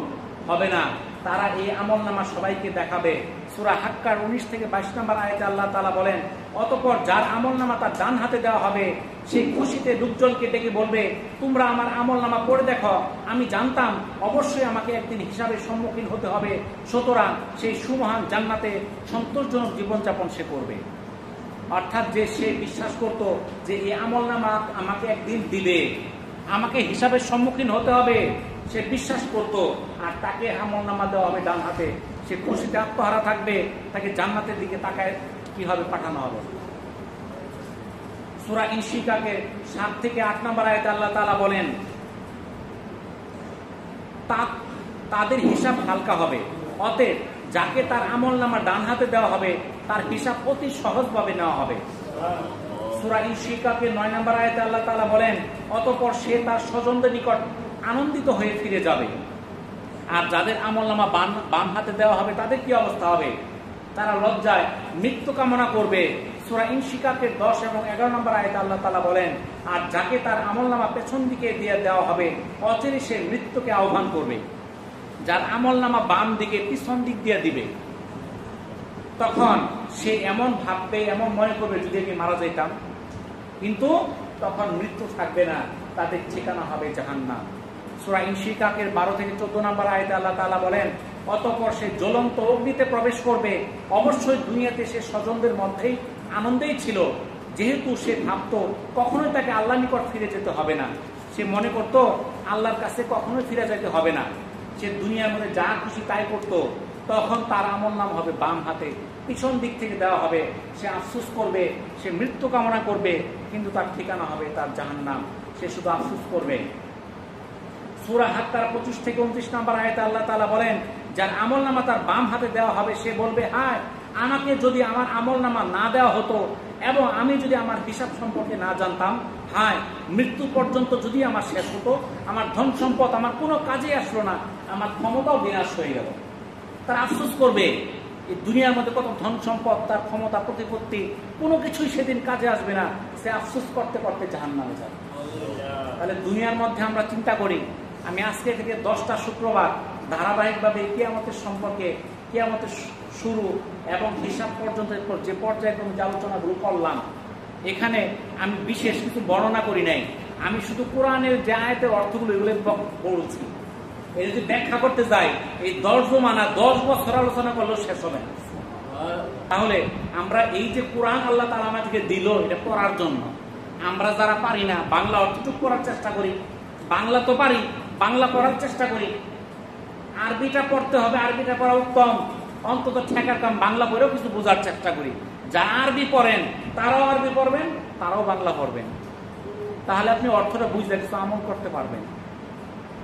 হবে না। তারা এই আমলনামা সবাইকে দেখাবে। সূরা হাক্কার 19 থেকে 22 নম্বর আয়াতে আল্লাহ তাআলা বলেন, অতঃপর যার আমলনামা তার ডান হাতে দেওয়া হবে সেই খুশিতে লোকজনকে ডেকে বলবে, তোমরা আমার আমলনামা পড়ে দেখো, আমি জানতাম অবশ্যই আমাকে একদিন হিসাবের সম্মুখীন হতে হবে, সুতরাং সেই সুমহান জান্নাতে সন্তোষজনক জীবনযাপন সে করবে। অর্থাৎ যে সে বিশ্বাস করত যে এই আমলনামা আমাকে একদিন দিবে, আমাকে হিসাবের সম্মুখীন হতে হবে, সে বিশ্বাস করত, আর তাকে আমলনামা দেওয়া হবে ডান হাতে, সে খুশিতে আত্মহারা থাকবে, তাকে জান্নাতের দিকে তাকায় কি হবে, পাঠানো হবে। সূরা ইনশিকাকে 7 থেকে 8 নম্বর আয়াতে আল্লাহ তাআলা বলেন, তাদের হিসাব হালকা হবে, অতএব যাকে তার আমলনামা ডান হাতে দেওয়া হবে তার হিসাব অতি সহজভাবে নেওয়া হবে। সূরা ইনশিকাকে 9 নম্বর আয়াতে আল্লাহ তাআলা বলেন, অতঃপর সে তার স্বজনদের নিকট আনন্দিত হয়ে ফিরে যাবে। আর যাদের আমলনামা বাম হাতে দেওয়া হবে তাদের কি অবস্থা হবে? তারা লজ্জায় মৃত্যু কামনা করবে। সূরা ইনশিকাকে 10 এবং 11 নম্বর আয়াতে আল্লাহ তাআলা বলেন, আর যাকে তার আমলনামা পেছন দিকে দিয়ে দেওয়া হবে অচিরে সে মৃত্যুকে আহ্বান করবে। যার আমলনামা বাম দিকে পিছন দিক দিয়ে দিবে, তখন সে এমন ভাববে, এমন মনে করবে যদি আমি মারা যাইতাম, কিন্তু তখন মৃত্যু থাকবে না, তাদের ঠিকানা হবে জাহান্নাম। সূরা ইনশিকাকের 12 থেকে 14 নম্বর আয়াতে আল্লাহ তাআলা বলেন, অতঃপর সে জ্বলন্ত অগ্নিতে প্রবেশ করবে। অবশ্যই দুনিয়াতে সে স্বজনদের মধ্যেই আনন্দেই ছিল, যেহেতু সে ভাবতো কখনোই তাকে আল্লাহর নিকট ফিরে যেতে হবে না। সে মনে করত আল্লাহর কাছে কখনোই ফিরে যেতে হবে না, সে দুনিয়ার মধ্যে যা খুশি তাই করত। তখন তার আমলনামা হবে বাম হাতে, পিছন দিক থেকে দেওয়া হবে। সে আফসোস করবে, সে মৃত্যু কামনা করবে, কিন্তু তার ঠিকানা হবে তার জাহান্নাম। সে শুধু আফসোস করবে। সূরা হাক্কার 25 থেকে 29 নম্বর আয়াতে আল্লাহ তাআলা বলেন, যার আমলনামা তার বাম হাতে দেওয়া হবে সে বলবে, হায় আমাকে যদি আমার আমলনামা না দেওয়া হতো এবং আমি যদি আমার হিসাব সম্পর্কে না জানতাম, হায় মৃত্যু পর্যন্ত যদি আমার শেষ হতো, আমার ধন সম্পদ আমার কোনো কাজে আসলো না, আমার ক্ষমতাও বিনাশ হয়ে গেল। তারা আফসোস করবে। এই দুনিয়ার মধ্যে কত ধন সম্পদ, তার ক্ষমতা, প্রতিপত্তি, কোনো কিছুই সেদিন কাজে আসবে না। সে আফসোস করতে করতে জাহান্নামে যাবে। তাহলে দুনিয়ার মধ্যে আমরা চিন্তা করি, আমি আজকে থেকে 10টা শুক্রবার ধারাবাহিকভাবে কিয়ামতের সম্পর্কে, কিয়ামতের শুরু এবং হিসাব পর্যন্ত যে পর্যায়ক্রমে যে আলোচনাগুলো করলাম, এখানে আমি বিশেষ কিছু বর্ণনা করি নাই। আমি শুধু কোরআনের যে আয়াতের অর্থগুলো এগুলো বলছি। এই যদি ব্যাখ্যা করতে যাই, এই 10 জমানা 10 বছর আলোচনা করলেও শেষ হবে না। তাহলে আমরা এই যে কোরআন আল্লাহ তাআলা আমাদেরকে দিল, এটা পড়ার জন্য। আমরা যারা পারি না, বাংলা অর্থটুকু পড়ার চেষ্টা করি। বাংলা তো পারি, বাংলা পড়ার চেষ্টা করি। আরবিটা পড়তে হবে, আরবিটা পড়া উত্তম। অন্তত ঠেকার কাম বাংলা পড়েও কিছু বোঝার চেষ্টা করি। যারা আরবি পড়েন তারাও আরবি পড়বেন, তারাও বাংলা পড়বেন। তাহলে আপনি অর্থটা বুঝলে কিছু আমল করতে পারবেন।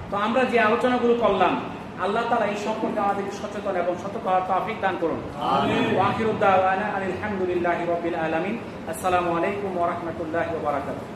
তো আমরা যে আলোচনাগুলো করলাম, আল্লাহ তাআলা এই সম্পর্কে আমাদেরকে সচেতন এবং সতর্ক হওয়ার তৌফিক দান করুন। আমিন। ওয়া আখিরু দাওয়ানা আলহামদুলিল্লাহি রাব্বিল আলামিন। আসসালামু আলাইকুম ওয়া রাহমাতুল্লাহি ওয়া বারাকাতুহু।